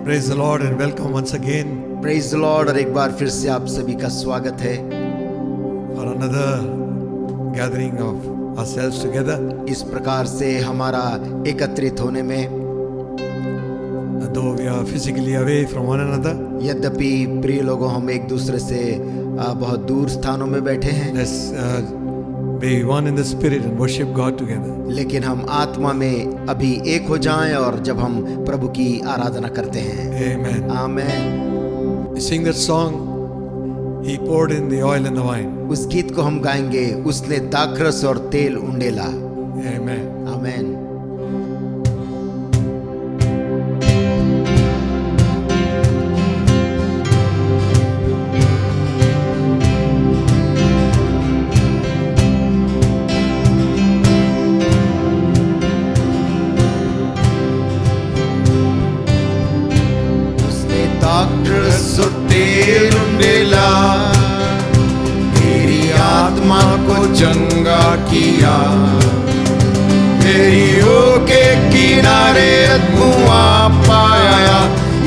Praise the Lord and welcome once again Praise the Lord और एक बार फिर से आप सभी का स्वागत है for another gathering of ourselves together. इस प्रकार से हमारा एकत्रित होने में। Though we are physically away from one another, यद्यपि प्रिय लोगों हम एक दूसरे से बहुत दूर स्थानों में बैठे हैं, let's be one in the spirit and worship God together. लेकिन हम आत्मा में अभी एक हो जाएं और जब हम प्रभु की आराधना करते हैं। Amen. Amen. We sing that song, He poured in the oil and the wine. उस गीत को हम गाएंगे, उसने दाखरस और तेल उंडेला। Amen. आमेन। दाखरस और तेल उंडेला, मेरी आत्मा को चंगा किया। यरीहो के किनारे धुआं पाया,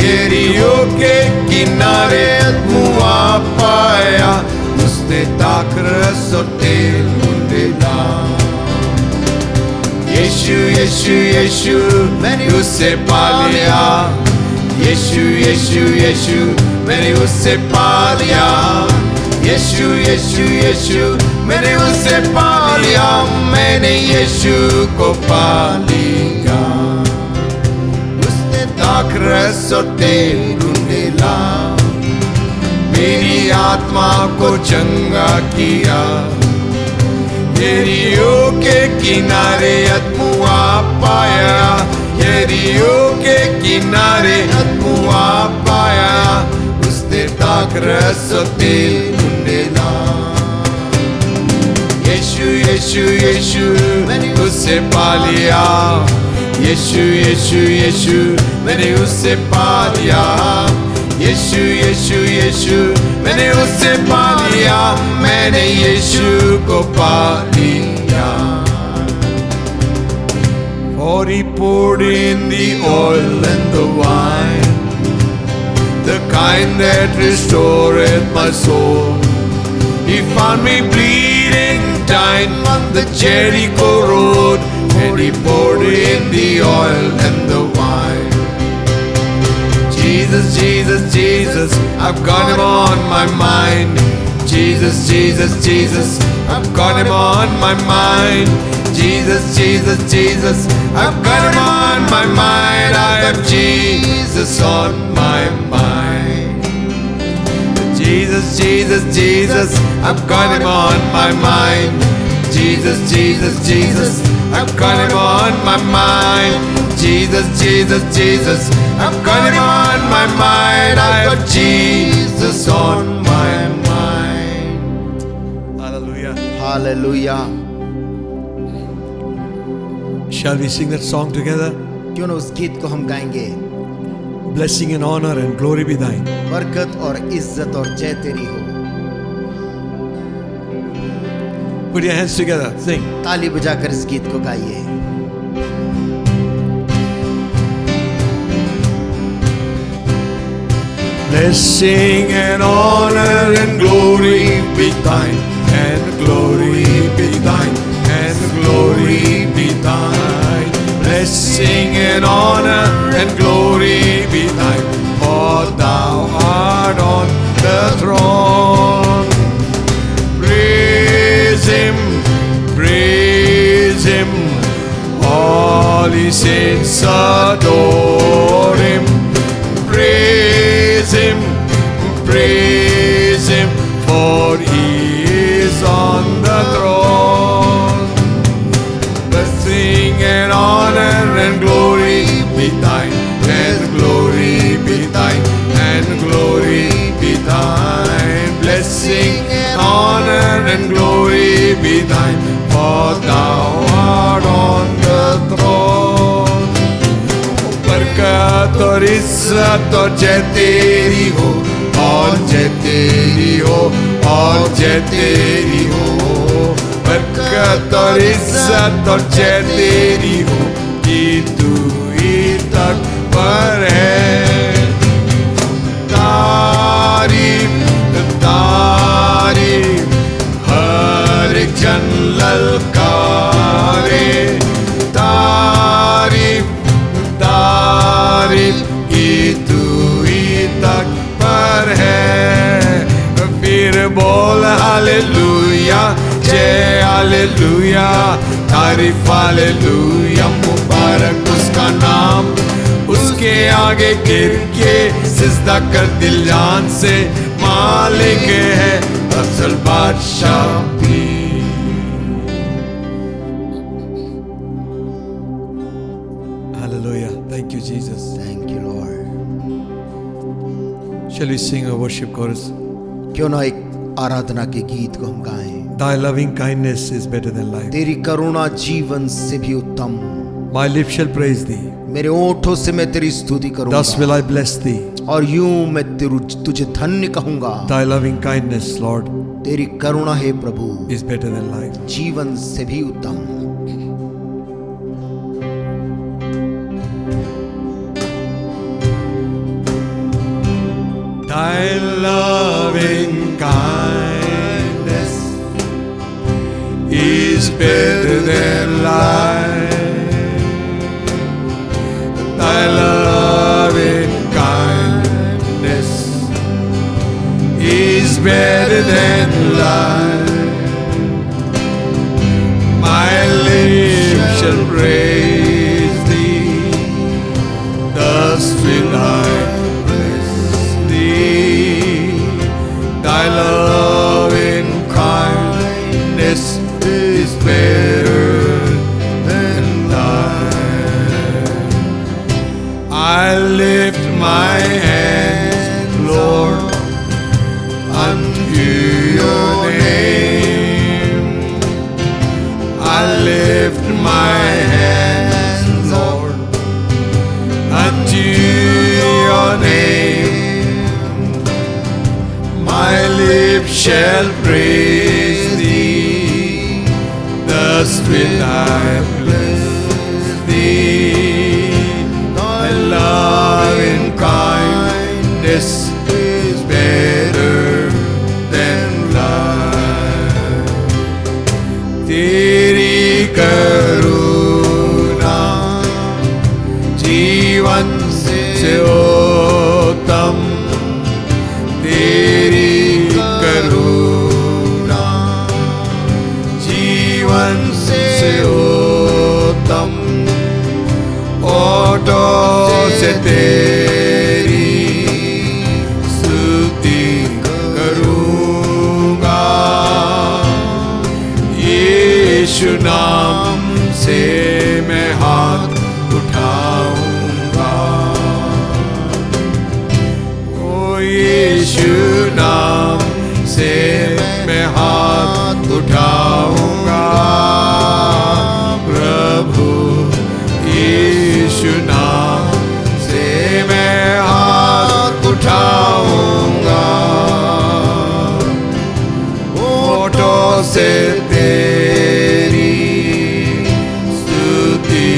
यरीहो के किनारे धुआं पाया, उसने दाखरस और तेल उंडेला। यीशु यीशु यीशु मैंने उसे पा लिया, यीशु यीशु यीशु मैंने उसे पा लिया, यीशु यीशु यीशु मैंने उसे पा लिया, मैंने यीशु को पा लिया। उसने दाखरस और तेल उंडेला, मेरी आत्मा को चंगा किया। यरीहो के किनारे धुआं पाया, यरीहो के किनारे धुआं पाया, उसने दाखरस और तेल उंडेला। यीशु यीशु यीशु मैंने उसे पा लिया, यीशु यीशु यीशु मैंने उसे पा लिया, यीशु यीशु यीशु मैंने उसे पा लिया, मैंने यीशु को पा लिया। For he poured in the oil and the wine, the kind that restoreth my soul. He found me bleeding, dying on the Jericho road, and he poured in the oil and the wine. Jesus, Jesus, Jesus, I've got him on my mind. Jesus, Jesus, Jesus, I've got him on my mind. Jesus, Jesus, Jesus, I've got him on my mind. I have Jesus on my mind. Jesus, Jesus, Jesus, I've got him on my mind. Jesus, Jesus, Jesus, I've got him on my mind. Jesus, Jesus, Jesus, I've got him on my mind. I have Jesus on my mind. Hallelujah. Hallelujah. Shall we sing that song together? क्यों ना उस गीत को हम गाएंगे। Blessing and honor and glory be thine. बरकत और इज्जत और जय तेरी हो। Put your hands together. Sing. ताली बजाकर इस गीत को गाइए। Blessing and honor and glory be thine, and glory be thine, and glory be thine. Blessing and honor and glory be thine, for thou art on the throne. Praise him, praise him, all his saints adore him. Praise him, praise him, for he is on the throne. Blessing and honor and glory be thine, and glory be thine, and glory be thine. Blessing and honor and glory be thine, for thou art on the throne. बरकत और इज्जत और जय तेरी हो, और जय तेरी हो, और जय तेरी हो। बरकत और इज्जत और जय तेरी हो, कि तू ही तक पर है। बोल हालेलुया, जय हालेलुया, तारीफ हालेलुया, मुबारक उसका नाम। उसके आगे गिर के सिजदा कर दिल जान से, मालिक है असल बादशाह भी। Hallelujah. Thank you, Jesus. Thank you, Lord. Shall we sing a worship chorus? क्यों ना एक आराधना के गीत को हम गाएं। Thy loving kindness is better than life. तेरी करुणा जीवन से भी उत्तम। My lips shall praise thee. मेरे ओठों से मैं तेरी स्तुति करूंगा। Thus will I bless thee. और यूं मैं तुझे धन्य कहूंगा। Thy loving kindness, Lord, तेरी करुणा है प्रभु is better than life. जीवन से भी उत्तम। Thy loving kindness is better than life. Thy loving kindness is better than life. My lips shall praise thee, thus will I Thy loving kindness is better than life. I lift my hands, Lord, unto your name. I lift my hands, Lord, unto your name. My lips shall praise thee, thus will I bless thee. Thy loving kindness is better than life. तेरी करुणा जीवन से उत्तम, तेरी करुणा जीवन से उत्तम। ओठों से तेरी स्तुति करूँगा, यीशु नाम से मैं हाथ उठाऊँगा। यीशु नाम से मैं हाथ उठाऊंगा, प्रभु यीशु नाम से मैं हाथ उठाऊंगा। होठों से तेरी स्तुति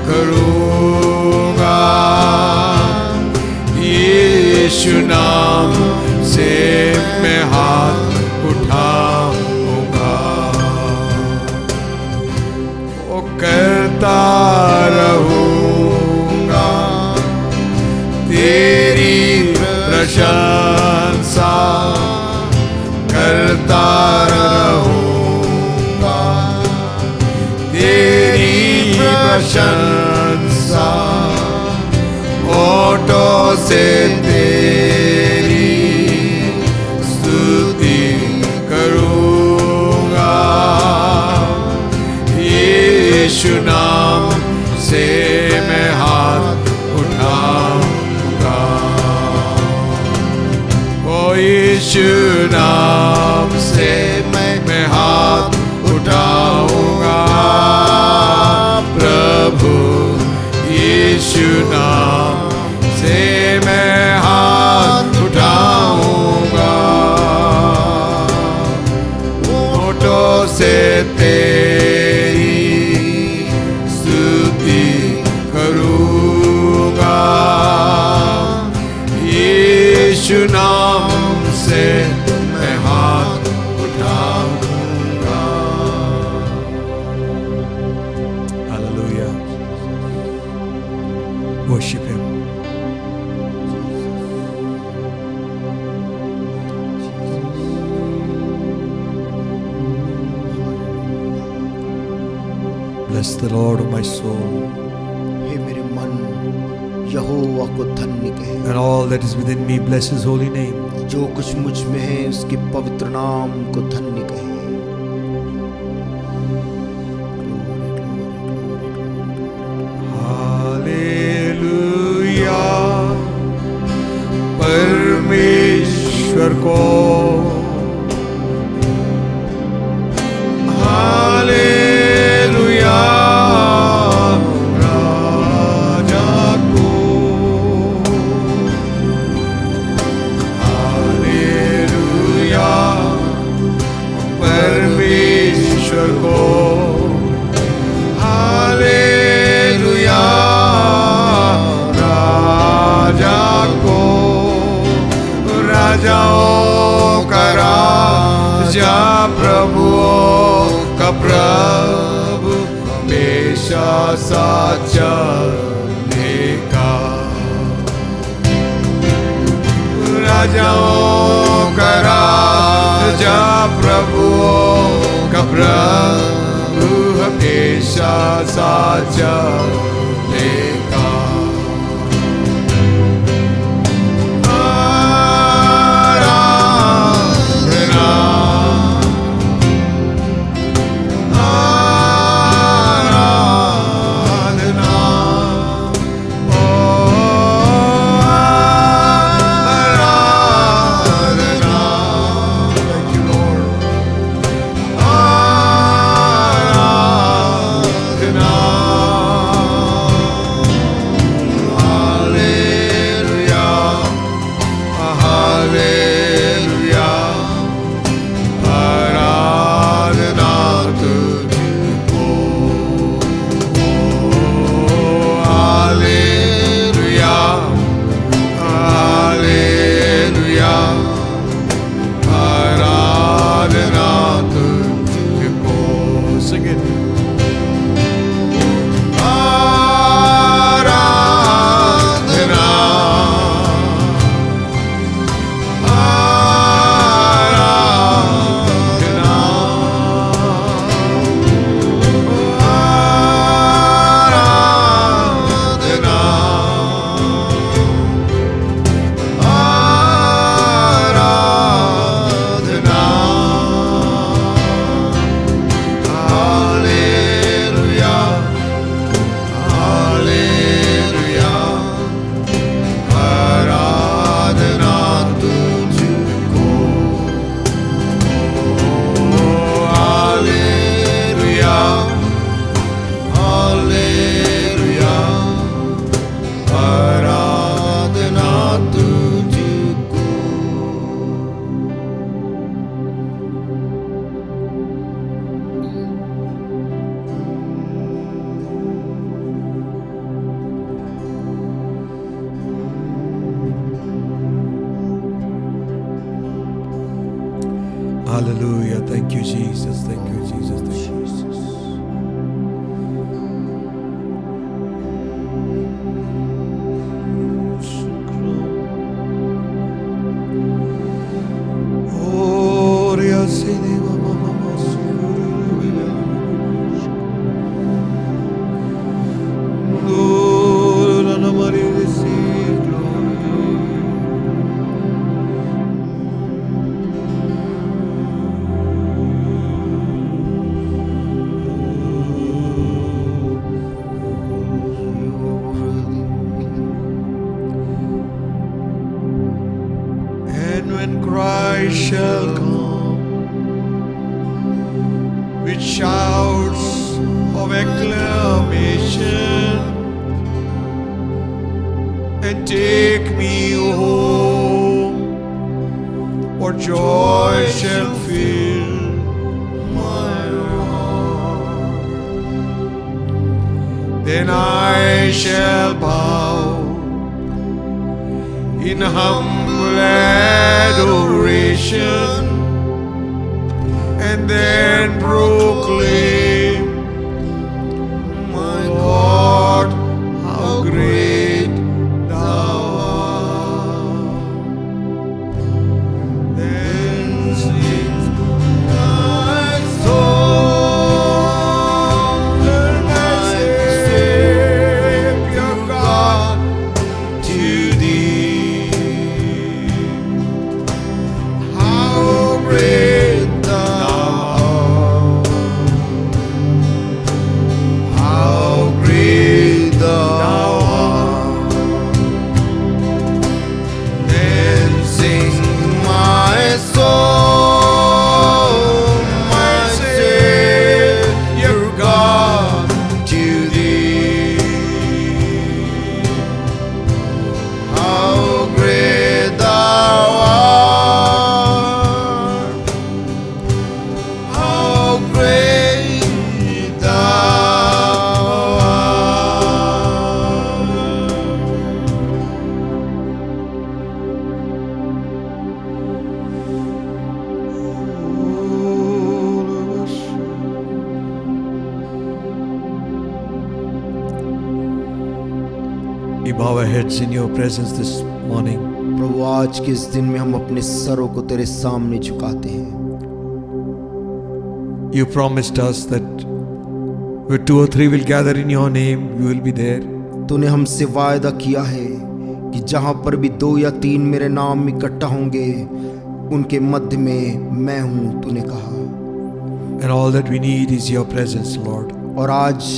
करूंगा, यीशु नाम से मैं हाथ उठाऊंगा। ओ करता रहूंगा तेरी प्रशंसा, करता रहूंगा तेरी प्रशंसा। ओठों से तेरी स्तुति करूँगा, यीशु नाम से मैं हाथ उठाऊँगा। ओ यीशु नाम से मैं हाथ उठाऊँगा, प्रभु यीशु नाम से मैं हाथ उठाऊंगा। होठों से तेरी स्तुति करूंगा, यीशु नाम से मैं हाथ उठाऊंगा। Hallelujah. Worship Him. Bless the Lord, O my soul, हे मेरे मन यहोवा को धन्य कहे। and all that is within me bless His holy name. जो कुछ मुझ में है उसके पवित्र नाम को धन्य कहे। हालेलुया परमेश्वर को, हालेलुया राजा को, हालेलुया परमेश्वर को, हालेलुया राजा को, राजाओं का राजा, प्रभुओं का प्रभु, हमेशा साचा का, राजाओं का राजा, प्रभुओं का प्रभु, हमेशा साचा का। Hallelujah. Thank you, Jesus. Thank you, Jesus. Thank you, Jesus. Oh, Ria Sini Mama Mama Suru. Oh, Rana Maria receive glory. And when Christ shall come with shouts of acclamation and take me home, for joy shall fill my heart. Then I shall bow in humble adoration and then proclaim, my God, how great thou art. Then sings my soul, and bow our heads in your presence this morning. प्रभु आज के इस दिन में हम अपने सरों को तेरे सामने झुकाते हैं। You promised us that where 2 or 3 will gather in your name, you will be there. तूने हमसे वायदा किया है कि जहाँ पर भी 2 या 3 मेरे नाम में इकट्ठा होंगे उनके मध्य में मैं हूँ, तूने कहा। And all that we need is your presence, Lord. और आज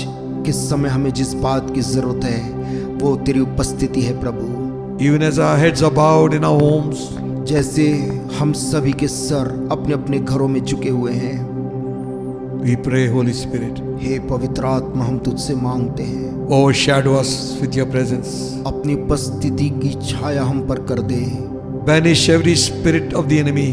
किस समय हमें जिस बात की जरूरत है वो तेरी उपस्थिति है प्रभु। Even as our heads are bowed in our homes, जैसे हम सभी के सर अपने अपने घरों में झुके हुए हैं, we pray, Holy Spirit, हे पवित्र आत्मा हम तुझसे मांगते हैं, overshadow us with your presence. अपनी उपस्थिति की छाया हम पर कर दे। Banish every spirit of the enemy.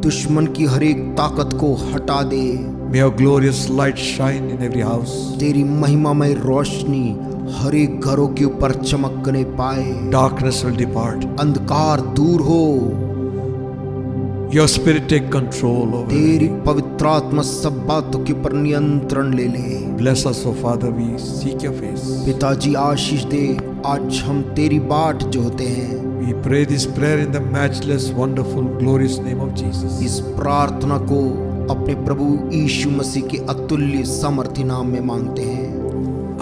दुश्मन की हर एक ताकत को हटा दे। May your glorious light shine in every house. तेरी महिमामय रोशनी हर एक घरों के ऊपर चमकने पाए। Darkness will depart. अंधकार दूर हो। Your spirit take control over तेरी it. पवित्र आत्मा सब बातों के ऊपर नियंत्रण ले ले। Bless us, O Father, we seek your face. पिताजी आशीष दे, आज हम तेरी बाट जोहते हैं। We pray this prayer in the matchless, wonderful, glorious name of Jesus. इस प्रार्थना को अपने प्रभु यीशु मसीह के अतुल्य सामर्थी नाम में मांगते हैं।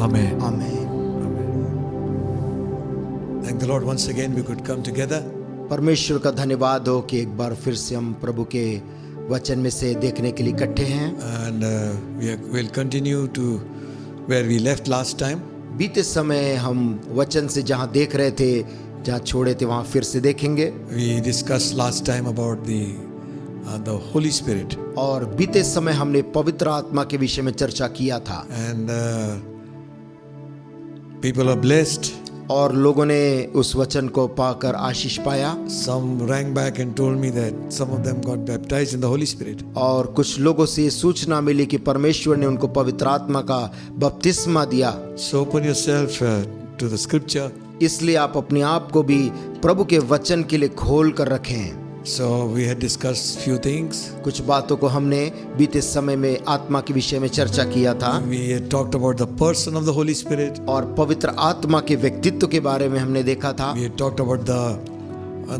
Amen. आमीन। Thank the Lord once again we could come together. परमेश्वर का धन्यवाद हो कि एक बार फिर से हम प्रभु के वचन में से देखने के लिए इकट्ठे हैं। And we'll continue to where we left last time. बीते समय हम वचन से जहाँ देख रहे थे, जहाँ छोड़े थे वहाँ फिर से देखेंगे। We discussed last time about the Holy Spirit. और बीते समय हमने पवित्र आत्मा के विषय में चर्चा किया था। And people are blessed. और लोगों ने उस वचन को पाकर आशीष पाया। Some rang back and told me that some of them got baptized in the Holy Spirit. और कुछ लोगों से सूचना मिली कि परमेश्वर ने उनको पवित्र आत्मा का बपतिस्मा दिया। So open yourself to the scripture. इसलिए आप अपने आप को भी प्रभु के वचन के लिए खोल कर रखें। So we had discussed few things. कुछ बातों को हमने बीते समय में आत्मा के विषय में चर्चा किया था। We had talked about the person of the Holy Spirit. और पवित्र आत्मा के व्यक्तित्व के बारे में हमने देखा था। We had talked about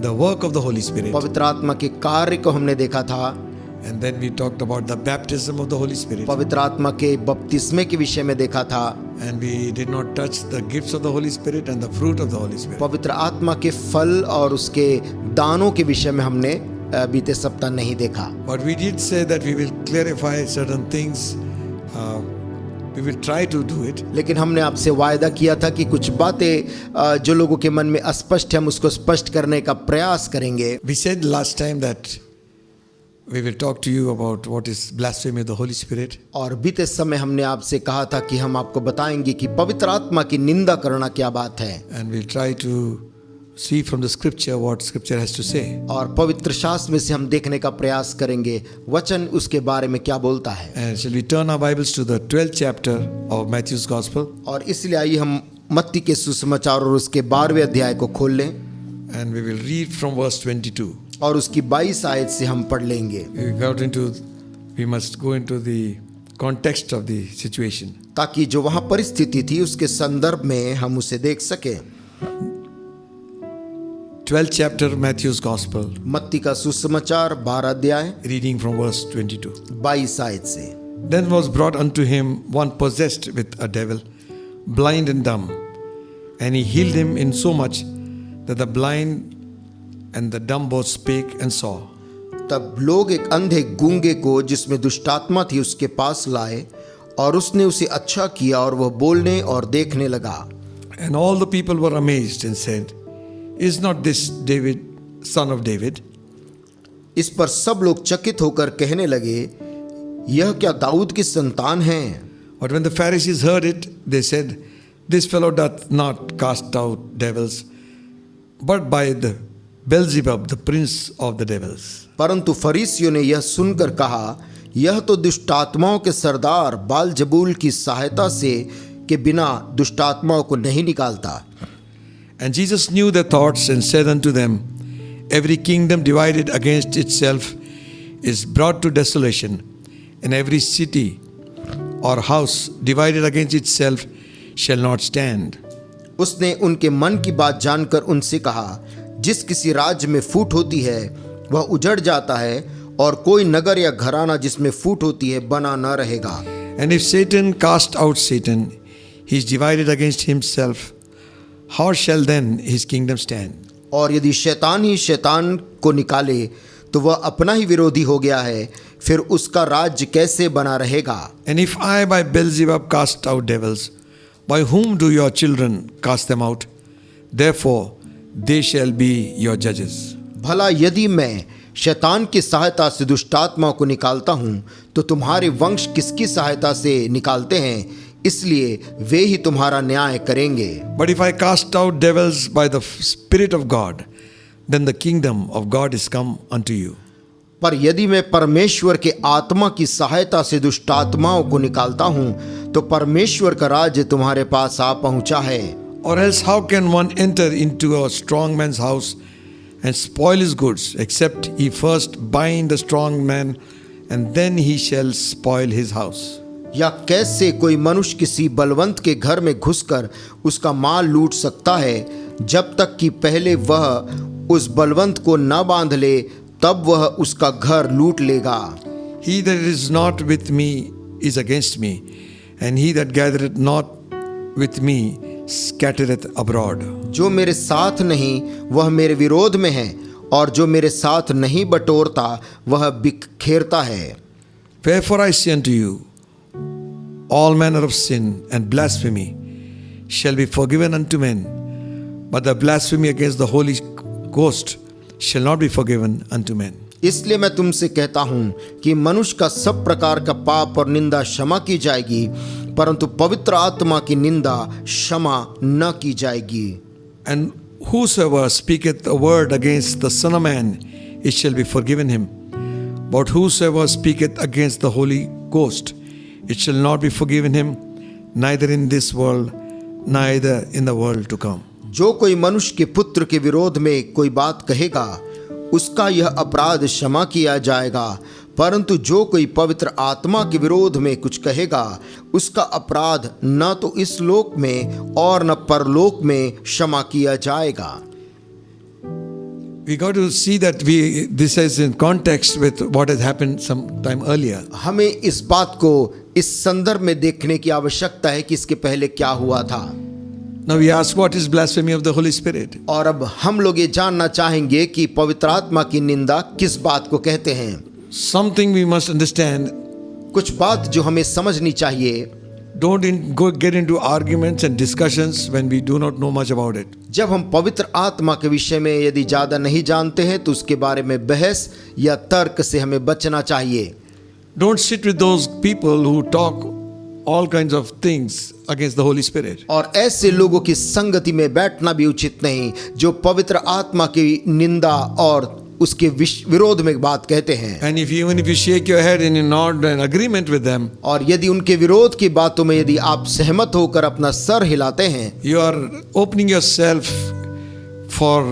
the work of the Holy Spirit. पवित्र आत्मा के कार्य को हमने देखा था। And then we talked about the baptism of the Holy Spirit. पवित्र आत्मा के बपतिस्मे के विषय में देखा था। And we did not touch the gifts of the Holy Spirit and the fruit of the Holy Spirit. पवित्र आत्मा के फल और उसके दानों के विषय में हमने बीते सप्ताह नहीं देखा। But we did say that we will clarify certain things. We will try to do it. लेकिन हमने आपसे वायदा किया था कि कुछ बातें जो लोगों के मन में अस्पष्ट है हम उसको स्पष्ट करने का प्रयास करेंगे। We said last time that we will talk to you about what is blasphemy of the Holy Spirit. और बीते समय हमने आपसे कहा था कि हम आपको बताएंगे कि पवित्र आत्मा की निंदा करना क्या बात है। And we'll try to see from the scripture what scripture has to say. और पवित्र शास्त्र में से हम देखने का प्रयास करेंगे वचन उसके बारे में क्या बोलता है। And shall we turn our Bibles to the 12th chapter of Matthew's Gospel? और इसलिए आइए हम मत्ती के सुसमाचार और उसके 12वें अध्याय को खोल लें। And we will read from verse 22. और उसकी 22 आयत से हम पढ़ लेंगे। We must go into the context of the situation. ताकि जो वहाँ परिस्थिति थी उसके संदर्भ में हम उसे देख सकें। 12th chapter Matthew's Gospel. मत्ती का सुसमाचार 12 अध्याय Reading from verse 22. 22 आयत से। Then was brought unto him one possessed with a devil, blind and dumb, and he healed him in so much that the blind and the dumb both spake and saw. तब लोग एक अंधे गूंगे को जिसमें दुष्टात्मा थी उसके पास लाए और उसने उसे अच्छा किया और वह बोलने और देखने लगा। And all the people were amazed and said, Is not this David, son of David? इस पर सब लोग चकित होकर कहने लगे, यह क्या दाऊद की संतान है? But when the Pharisees heard it, they said, This fellow doth not cast out devils, but by the Beelzebub, the prince of the devils. परंतु फरीसियों ने यह सुनकर कहा, यह तो दुष्टात्माओं के सरदार बालजबूल की सहायता से के बिना दुष्टात्माओं को नहीं निकालता। And Jesus knew their thoughts and said unto them, Every kingdom divided against itself is brought to desolation, and every city or house divided against itself shall not stand. उसने उनके मन की बात जानकर उनसे कहा, जिस किसी राज्य में फूट होती है वह उजड़ जाता है, और कोई नगर या घराना जिसमें फूट होती है बना न रहेगा। And if Satan cast out Satan, he is divided against himself. How shall then his kingdom stand? और यदि शैतान ही शैतान को निकाले तो वह अपना ही विरोधी हो गया है, फिर उसका राज्य कैसे बना रहेगा। And if I by Beelzebub cast out devils, by whom do your children cast them out? Therefore they shall be your judges. भला यदि मैं शैतान की सहायता से दुष्टात्मा को निकालता हूँ तो तुम्हारे वंश किसकी सहायता से निकालते हैं, इसलिए वे ही तुम्हारा न्याय करेंगे। But if I cast out devils by the Spirit of God, then the kingdom of God is come unto you. पर यदि मैं परमेश्वर के आत्मा की सहायता से दुष्टात्माओं को निकालता हूँ तो परमेश्वर का राज्य तुम्हारे पास आ पहुँचा है। Or else how can one enter into a strong man's house and spoil his goods, except he first bind the strong man, and then he shall spoil his house? या कैसे कोई मनुष्य किसी बलवंत के घर में घुसकर उसका माल लूट सकता है, जब तक कि पहले वह उस बलवंत को न बांध ले, तब वह उसका घर लूट लेगा। He that is not with me is against me, and he that gathereth not with me scattereth abroad. जो मेरे साथ नहीं वह मेरे विरोध में है, और जो मेरे साथ नहीं बटोरता वह बिखेरता है। Wherefore I say unto you, all manner of sin and blasphemy shall be forgiven unto men, but the blasphemy against the Holy Ghost shall not be forgiven unto men. इसलिए मैं तुमसे कहता हूँ कि मनुष्य का सब प्रकार का पाप और निंदा क्षमा की जाएगी, परंतु पवित्र आत्मा की निंदा क्षमा न की जाएगी। And whosoever speaketh a word against the Son of Man, it shall be forgiven him. But whosoever speaketh against the Holy Ghost, it shall not be forgiven him, neither in this world, neither in the world to come. जो कोई मनुष्य के पुत्र के विरोध में कोई बात कहेगा, उसका यह अपराध क्षमा किया जाएगा, परंतु जो कोई पवित्र आत्मा के विरोध में कुछ कहेगा, उसका अपराध न तो इस लोक में और न परलोक में क्षमा किया जाएगा। We got to see that this is in context with what has happened some time earlier. हमें इस बात को इस संदर्भ में देखने की आवश्यकता है कि इसके पहले क्या हुआ था। Now we ask, what is blasphemy of the Holy Spirit? और अब हम लोग ये जानना चाहेंगे कि पवित्र आत्मा की निंदा किस बात को कहते हैं। Something we must understand. कुछ बात जो हमें समझनी चाहिए। Don't get into arguments and discussions when we do not know much about it. जब हम पवित्र आत्मा के विषय में यदि ज़्यादा नहीं जानते हैं तो उसके बारे में बहस या तर्क से हमें बचना चाहिए। Don't sit with those people who talk all kinds of things against the Holy Spirit. और ऐसे लोगों की संगति में बैठना भी उचित नहीं जो पवित्र आत्मा की निंदा और उसके विरोध में बात कहते हैं। And even if you shake your head and you're not in agreement with them, और यदि उनके विरोध की बातों में यदि आप सहमत होकर अपना सर हिलाते हैं, you are opening yourself for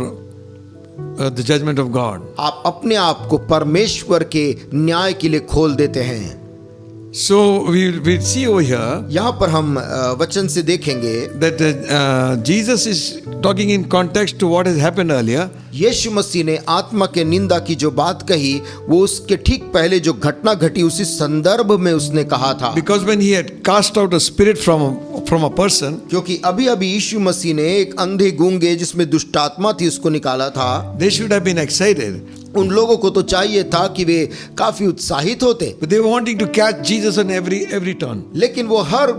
the judgment of God. आप अपने आप को परमेश्वर के न्याय के लिए खोल देते हैं। So we see over here यहाँ पर हम वचन से देखेंगे that Jesus is talking in context to what has happened earlier. यीशु मसीह ने आत्मा के निंदा की जो बात कही वो उसके ठीक पहले जो घटना घटी उसी संदर्भ में उसने कहा था। Because when he had cast out a spirit from a person, क्योंकि अभी अभी यीशु मसीह ने एक अंधे गूंगे जिसमें दुष्टात्मा थी उसको निकाला था। they should have been excited. उन लोगों को तो चाहिए था कि वे काफी उत्साहित होते, But they were wanting to catch Jesus on every turn. लेकिन वो हर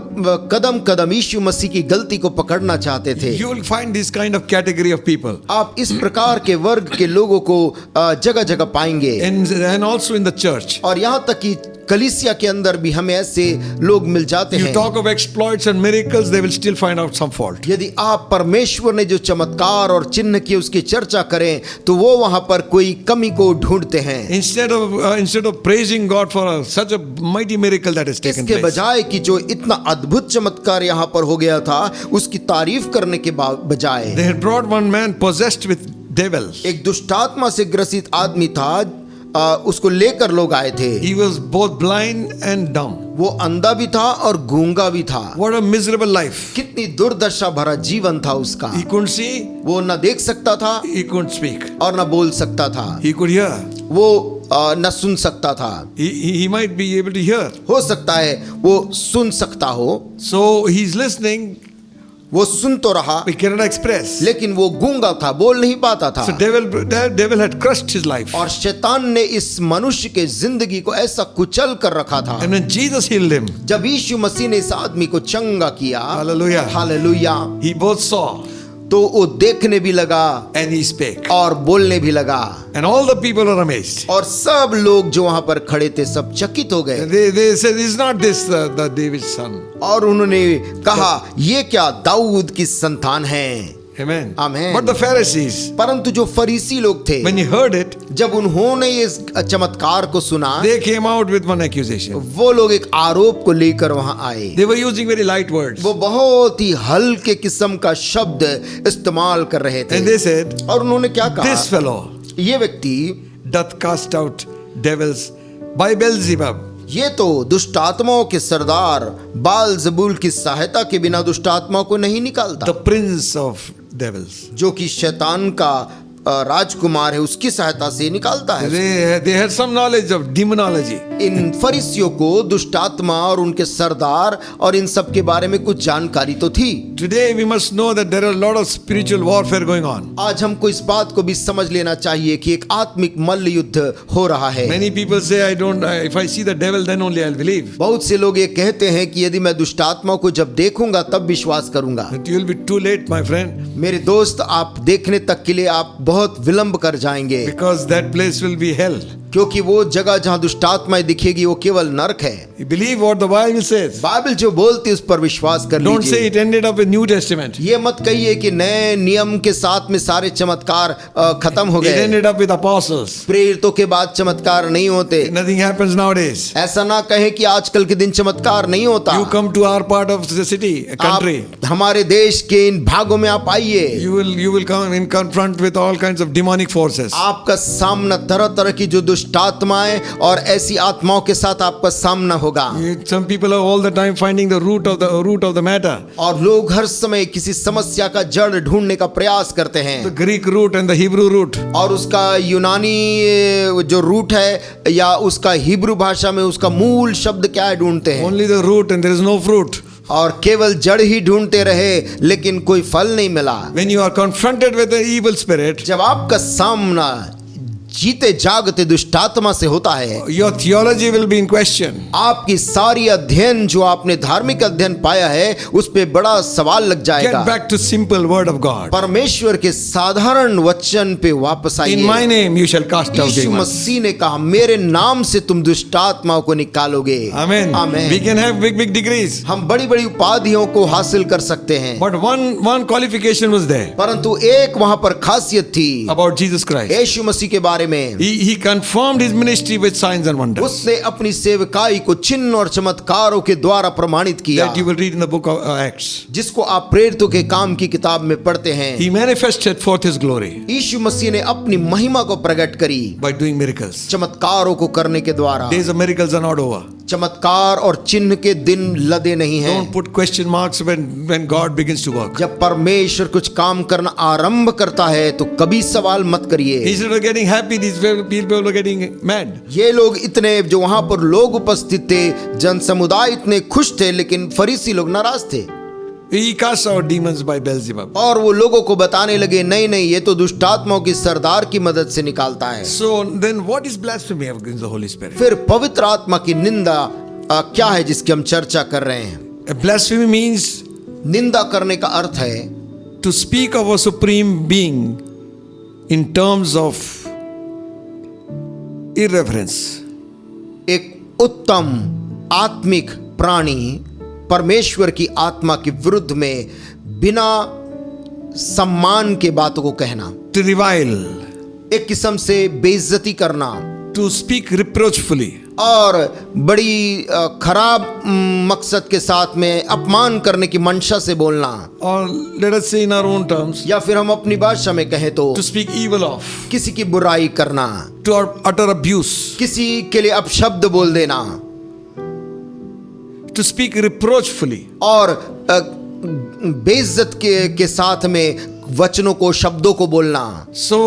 कदम कदम यीशु मसीह की गलती को पकड़ना चाहते थे। You will find this kind of category of people. आप इस प्रकार के वर्ग के लोगों को जगह जगह पाएंगे। And also in the church. और यहाँ तक कि कलीसिया के अंदर भी हमें ऐसे लोग मिल जाते You हैं। talk of exploits and miracles, they will still find out some fault. यदि आप परमेश्वर ने जो चमत्कार और चिन्ह की उसकी चर्चा करें तो वो वहां पर कोई कमी को ढूंढते हैं। Instead of praising God for such a mighty miracle that has taken इसके place. बजाय कि जो इतना अद्भुत चमत्कार यहाँ पर हो गया था उसकी तारीफ करने के बजाय They had brought one man possessed with devils. एक दुष्टात्मा से ग्रसित आदमी था, उसको लेकर लोग आए थे। He was both blind and dumb. वो अंधा भी था और गूंगा भी था। What a miserable life. कितनी दुर्दशा भरा जीवन था उसका। He couldn't see, वो न देख सकता था he couldn't speak. और न बोल सकता था। He could hear. वो न सुन सकता था। He might be able to hear. हो सकता है वो सुन सकता हो। So he's listening, वो सुन तो रहा but cannot express. लेकिन वो गूंगा था, बोल नहीं पाता था। So devil had crushed his life. और शैतान ने इस मनुष्य के जिंदगी को ऐसा कुचल कर रखा था। And when Jesus healed him, जब यीशु मसीह ने इस आदमी को चंगा किया, Hallelujah. Hallelujah, he both saw तो वो देखने भी लगा and he spake. और बोलने भी लगा। And all the people are amazed. और सब लोग जो वहां पर खड़े थे सब चकित हो गए। They said, is not this the David's son? और उन्होंने कहा ये क्या दाऊद की संतान है। Amen. Amen. But the Pharisees, परंतु जो फरीसी लोग थे, when he heard it, जब उन्होंने इस चमत्कार को सुना, they came out with one accusation. वो लोग एक आरोप को लेकर वहां आए। They were using very light words. वो बहुत ही हल्के किस्म का शब्द इस्तेमाल कर रहे थे। And they said, और उन्होंने क्या कहा, this fellow ये व्यक्ति doth cast out devils by Beelzebub. ये तो दुष्ट आत्माओं के सरदार बाल जबूल की सहायता के बिना दुष्ट आत्माओं को नहीं निकालता। The prince of devils. जो कि शैतान का राजकुमार है उसकी सहायता से निकालता है। They had some knowledge of demonology. इन फरीसियों को दुष्ट आत्मा और उनके सरदार और इन सब के बारे में कुछ जानकारी तो थी। Today we must know that there are a lot of spiritual warfare going on. आज हमको इस बात को भी समझ लेना चाहिए कि एक आत्मिक मल्ल युद्ध हो रहा है। Many people say, if I see the devil, then only I'll believe. बहुत से लोग ये कहते हैं कि यदि मैं दुष्ट आत्मा को जब देखूंगा तब विश्वास करूंगा। But you will be too late, my friend. मेरे दोस्त, आप देखने तक के लिए आप बहुत विलंब कर जाएंगे, Because that place will be hell. क्योंकि वो जगह जहां दुष्ट आत्माएं दिखेगी वो केवल नरक है। You believe what the Bible says. Bible जो बोलती है उस पर विश्वास कर Don't say लीजिए। it ended up with New Testament. ये मत कहिए कि नए नियम के साथ में सारे चमत्कार खत्म हो It गए। ended up with apostles. प्रेरितों के बाद चमत्कार नहीं होते। Nothing happens nowadays. ऐसा ना कहे कि आजकल के दिन चमत्कार नहीं होता। You come to our part of the city, country. आप हमारे देश के इन भागों में आप आइए। You will come in confront with all kinds of demonic forces. आपका सामना तरह तरह की जो दुष्ट आत्माएं और ऐसी आत्माओं के साथ आपका सामना होगा। Some people are all the time finding the root of the matter. और लोग हर समय किसी समस्या का जड़ ढूंढने का प्रयास करते हैं। The Greek root and the Hebrew root. और उसका यूनानी जो रूट है या उसका हिब्रू भाषा में उसका मूल शब्द क्या है ढूंढते हैं। Only the root and there is no fruit. और केवल जड़ ही ढूंढते रहे लेकिन कोई फल नहीं मिला। When you are confronted with the evil spirit, जब आपका सामना जीते जागते दुष्टात्मा से होता है, your theology will be in question. आपकी सारी अध्ययन जो आपने धार्मिक अध्ययन पाया है उस पे बड़ा सवाल लग जाएगा। Get back to simple word of God. परमेश्वर के साधारण वचन पे वापस In आइए। my name you shall cast out Yeshu demons. मसीह ने कहा मेरे नाम से तुम दुष्टात्माओं को निकालोगे। Amen. आमीन। We can have big degrees. हम बड़ी बड़ी उपाधियों को हासिल कर सकते हैं, But one qualification was there परंतु एक वहां पर खासियत थी about Jesus Christ. यीशु मसीह के बारे में। He confirmed his ministry with signs and wonders. उसने अपनी सेवकाई को चिन्ह और चमत्कारों के द्वारा प्रमाणित किया, That you will read in the book of Acts. जिसको आप प्रेरितों के काम की किताब में पढ़ते हैं। He manifested forth his glory यीशु मसीह ने अपनी महिमा को प्रकट करी by doing miracles. चमत्कारों को करने के द्वारा। Days of miracles are not over. चमत्कार और चिन्ह के दिन लदे नहीं हैं। Don't put question marks when God begins to work. जब परमेश्वर कुछ काम करना आरंभ करता है तो कभी सवाल मत करिए। Instead of getting happy, these people were getting mad. ये लोग इतने जो वहां पर लोग उपस्थित थे, जन समुदाय इतने खुश थे, लेकिन फरीसी लोग नाराज थे। He cast out demons by Beelzebub. और वो लोगों को बताने लगे नहीं नहीं ये तो दुष्टात्माओं की सरदार की मदद से निकालता है। So then what is blasphemy against the Holy Spirit? फिर पवित्र आत्मा की निंदा क्या है जिसकी हम चर्चा कर रहे हैं। Blasphemy means निंदा करने का अर्थ है to speak of a supreme being in terms of irreverence. एक उत्तम आत्मिक प्राणी परमेश्वर की आत्मा के विरुद्ध में बिना सम्मान के बातों को कहना, To revile, एक किस्म से बेइज्जती करना, to speak reproachfully. और बड़ी खराब मकसद के साथ में अपमान करने की मंशा से बोलना, Or let us say in our own terms, या फिर हम अपनी भाषा में कहें तो to speak evil of, किसी की बुराई करना, to utter abuse. किसी के लिए अपशब्द बोल देना। to speak reproachfully. और बेइज्जत के साथ में वचनों को, शब्दों को बोलना। So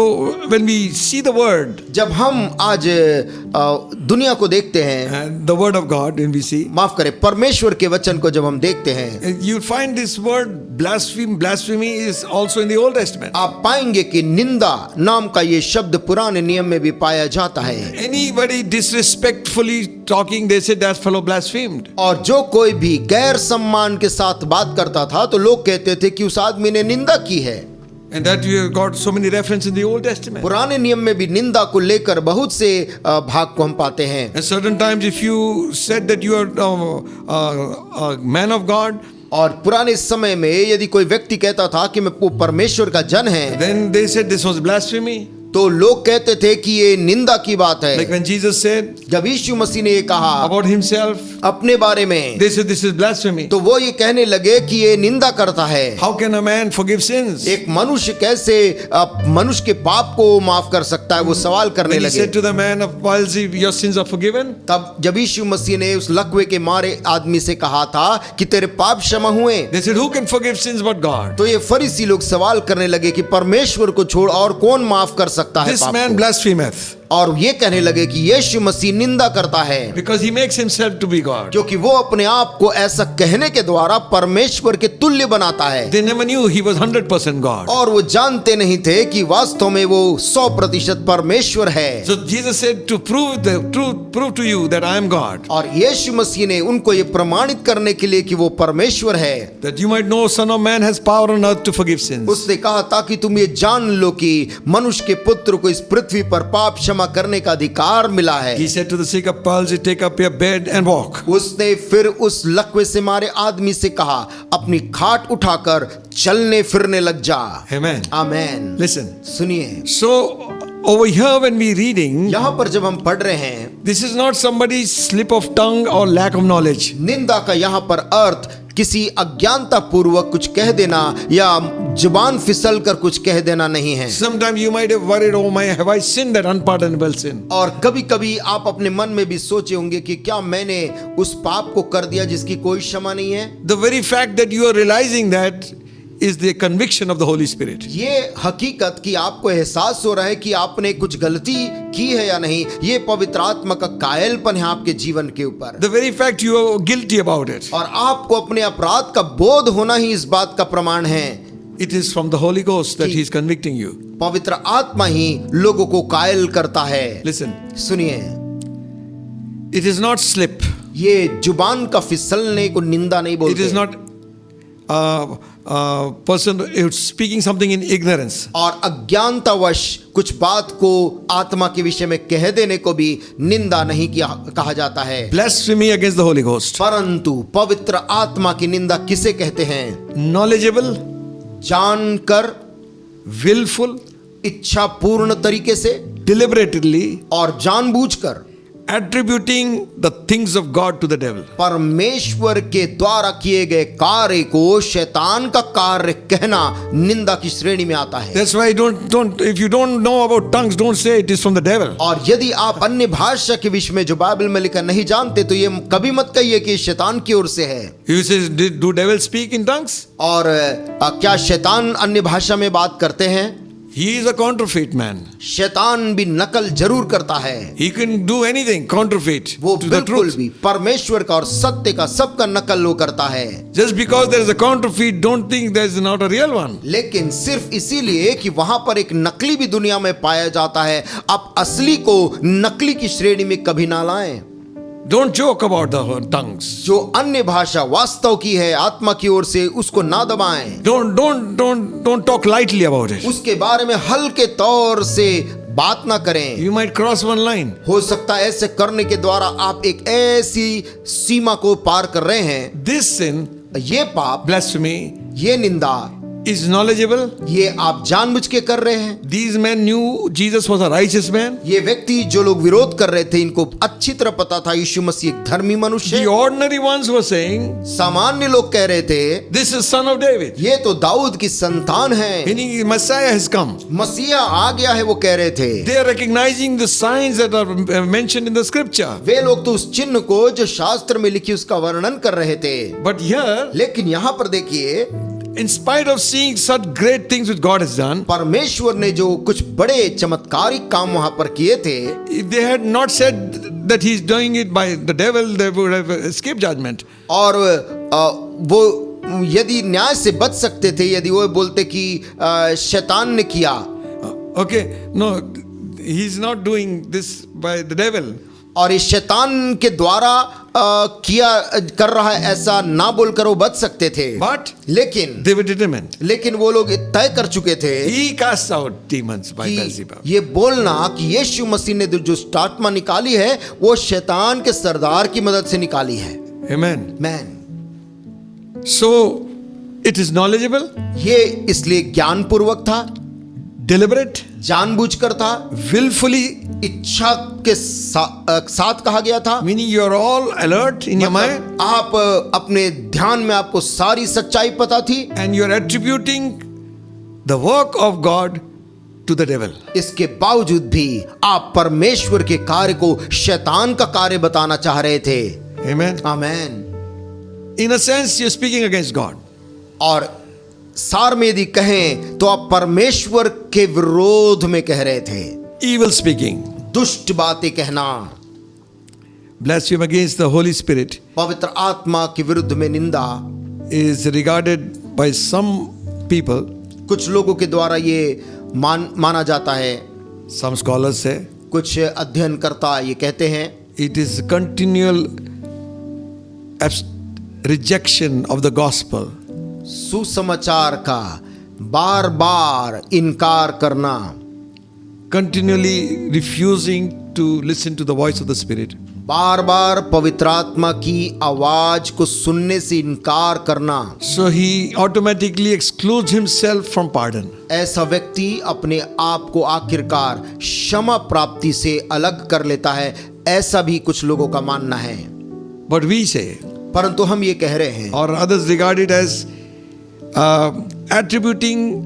when we see the word, जब हम आज दुनिया को देखते हैं, and the word of God, when we see, माफ करें, परमेश्वर के वचन को जब हम देखते हैं, you find this word blasphemy is also in the Old Testament. आप पाएंगे कि निंदा नाम का ये शब्द पुराने नियम में भी पाया जाता है। Anybody disrespectfully talking, they say that fellow blasphemed. और जो कोई भी गैर सम्मान के साथ बात करता था तो लोग कहते थे कि उस आदमी ने निंदा की है। And that we have got so many references in the Old Testament. पुराने नियम में भी निंदा को लेकर बहुत से भाग को हम पाते हैं। And certain times if you said that you are a man of God, और पुराने समय में यदि कोई व्यक्ति कहता था कि मैं वो परमेश्वर का जन है, then they said this was blasphemy. तो लोग कहते थे कि ये निंदा की बात है। Like when Jesus said जब यीशु मसीह ने ये कहा about himself, अपने बारे में, they said this is blasphemy. तो वो ये कहने लगे कि ये निंदा करता है। How can a man forgive sins? एक मनुष्य कैसे मनुष्य के पाप को माफ कर सकता है, वो सवाल करने When he लगे। said to the man of palsy, your sins are forgiven. तब जब यीशु मसीह ने उस लकवे के मारे आदमी से कहा था कि तेरे पाप क्षमा हुए, They said, who can forgive sins but God? तो ये फरीसी लोग सवाल करने लगे कि परमेश्वर को छोड़ और कौन माफ कर सकता है This पाप man को? blasphemeth और ये कहने लगे कि यीशु मसीह निंदा करता है because he makes himself to be God. क्योंकि वो अपने आप को ऐसा कहने के द्वारा परमेश्वर के तुल्य बनाता है। They never knew he was 100% God. और वो जानते नहीं थे कि वास्तव में वो 100% परमेश्वर है। So Jesus said to prove the truth, prove to you that I am God, और यीशु मसीह ने उनको ये प्रमाणित करने के लिए कि वो परमेश्वर है, that you might know Son of Man has power on earth to forgive sins. उसने कहा ताकि तुम ये जान लो कि मनुष्य के पुत्र को इस पृथ्वी पर पाप क्षमा करने का अधिकार मिला है। He said to the sick of palsy, take up your bed and walk. उसने फिर उस लकवे से मारे आदमी से कहा, अपनी खाट उठाकर चलने फिरने लग जा। Amen. आमेन। Listen. सुनिए, So over here when we reading, यहाँ पर जब हम पढ़ रहे हैं, this is not somebody's slip of tongue or lack of knowledge. निंदा का यहाँ पर अर्थ किसी अज्ञानता पूर्वक कुछ कह देना या जुबान फिसल कर कुछ कह देना नहीं है। Sometimes you might have worried, oh my, have I sinned that unpardonable sin? और कभी कभी आप अपने मन में भी सोचे होंगे कि क्या मैंने उस पाप को कर दिया जिसकी कोई क्षमा नहीं है। The very fact that you are realizing that is the conviction of the Holy Spirit. ये हकीकत कि आपको एहसास हो रहा है कि आपने कुछ गलती की है या नहीं, ये पवित्र आत्मा का कायलपन है आपके जीवन के ऊपर। The very fact you are guilty about it, और आपको अपने अपराध का बोध होना ही इस बात का प्रमाण है। it is from the Holy Ghost that He is convicting you. पवित्र आत्मा ही लोगों को कायल करता है। Listen, सुनिए, it is not slip. ये जुबान का फिसलने को निंदा नहीं It बोलते। is not person speaking something in ignorance. और अज्ञानतावश कुछ बात को आत्मा के विषय में कह देने को भी निंदा नहीं किया कहा जाता है। Blasphemy against the Holy Ghost. परंतु पवित्र आत्मा की निंदा किसे कहते हैं? Knowledgeable, जानकर, willful, इच्छा पूर्ण तरीके से deliberately और जानबूझकर attributing the things of God to the devil. परमेश्वर के द्वारा किए गए कार्य को शैतान का कार्य कहना निंदा की श्रेणी में आता है। That's why don't if you don't know about tongues, don't say it is from the devil. और यदि आप अन्य भाषा के विषय में जो बाइबल में लिखा नहीं जानते तो ये कभी मत कहिए कि शैतान की ओर से है। You say, do devils speak in tongues? और क्या शैतान अन्य भाषा में बात करते हैं? He is a counterfeit man. शैतान भी नकल जरूर करता है। He can do anything counterfeit वो to the बिल्कुल truth. भी परमेश्वर का और सत्य का सबका नकल वो करता है। Just because there is a counterfeit, don't think there is not a real one. लेकिन सिर्फ इसीलिए कि वहां पर एक नकली भी दुनिया में पाया जाता है, आप असली को नकली की श्रेणी में कभी ना लाएं। Don't joke about the tongues. जो अन्य भाषा वास्तव की है आत्मा की ओर से, उसको ना दबाएं। Don't talk lightly about it. उसके बारे में हल्के तौर से बात ना करें। You might cross one line. हो सकता है ऐसे करने के द्वारा आप एक ऐसी सीमा को पार कर रहे हैं। This sin, ये पाप, blasphemy, ये निंदा is knowledgeable. ये आप जानबूझ के कर रहे हैं। These men knew Jesus was a righteous man. ये व्यक्ति जो लोग विरोध कर रहे थे, इनको अच्छी तरह पता था यीशु मसीह एक धर्मी मनुष्य The है। ordinary ones were saying, सामान्य लोग कह रहे थे, this is son of David. ये तो दाऊद की संतान है, Meaning Messiah has come. मसीहा आ गया है, वो कह रहे थे। They are recognizing the signs that are mentioned in the scripture. वे लोग तो उस चिन्ह को जो शास्त्र में लिखी उसका वर्णन कर रहे थे। But here, लेकिन यहाँ पर देखिए, in spite of seeing such great things which God has done, परमेश्वर ने जो कुछ बड़े चमत्कारिक काम वहां पर किए थे, if they had not said that he's doing it by the devil, they would have escaped judgment. और वो यदि न्याय से बच सकते थे, यदि वो बोलते कि शैतान ने किया, Okay, no, he's not doing this by the devil. और इस शैतान के द्वारा किया कर रहा है, ऐसा ना बोलकर वो बच सकते थे। But लेकिन they were determined. लेकिन वो लोग तय कर चुके थे He cast out demons by कि Beelzebub. ये बोलना कि यीशु मसीह ने जो आत्मा निकाली है वो शैतान के सरदार की मदद से निकाली है। Amen. Man, So it is knowledgeable, ये इसलिए ज्ञानपूर्वक था, deliberate, जानबूझकर था, willfully, इच्छा के साथ कहा गया था। meaning you are all alert in your mind मतलब आप अपने ध्यान में आपको सारी सच्चाई पता थी, and you are attributing the work of God to the devil. इसके बावजूद भी आप परमेश्वर के कार्य को शैतान का कार्य बताना चाह रहे थे। Amen. Amen. In a sense, you're speaking against God. और सार में यदि कहें तो आप परमेश्वर के विरोध में कह रहे थे। Evil speaking. दुष्ट बातें कहना, Blasphemy against the Holy Spirit पवित्र आत्मा के विरुद्ध में निंदा, is regarded by some people, कुछ लोगों के द्वारा ये माना जाता है। some scholars say, कुछ अध्ययनकर्ता ये कहते हैं it is continual rejection of the gospel. सुसमाचार का बार बार इनकार करना, Continually refusing to listen to the voice of the Spirit. बार बार पवित्र आत्मा की आवाज को सुनने से इनकार करना। So he automatically excludes himself from pardon. ऐसा व्यक्ति अपने आप को आखिरकार क्षमा प्राप्ति से अलग कर लेता है, ऐसा भी कुछ लोगों का मानना है। But we say, परंतु हम ये कह रहे हैं, or others regard it as attributing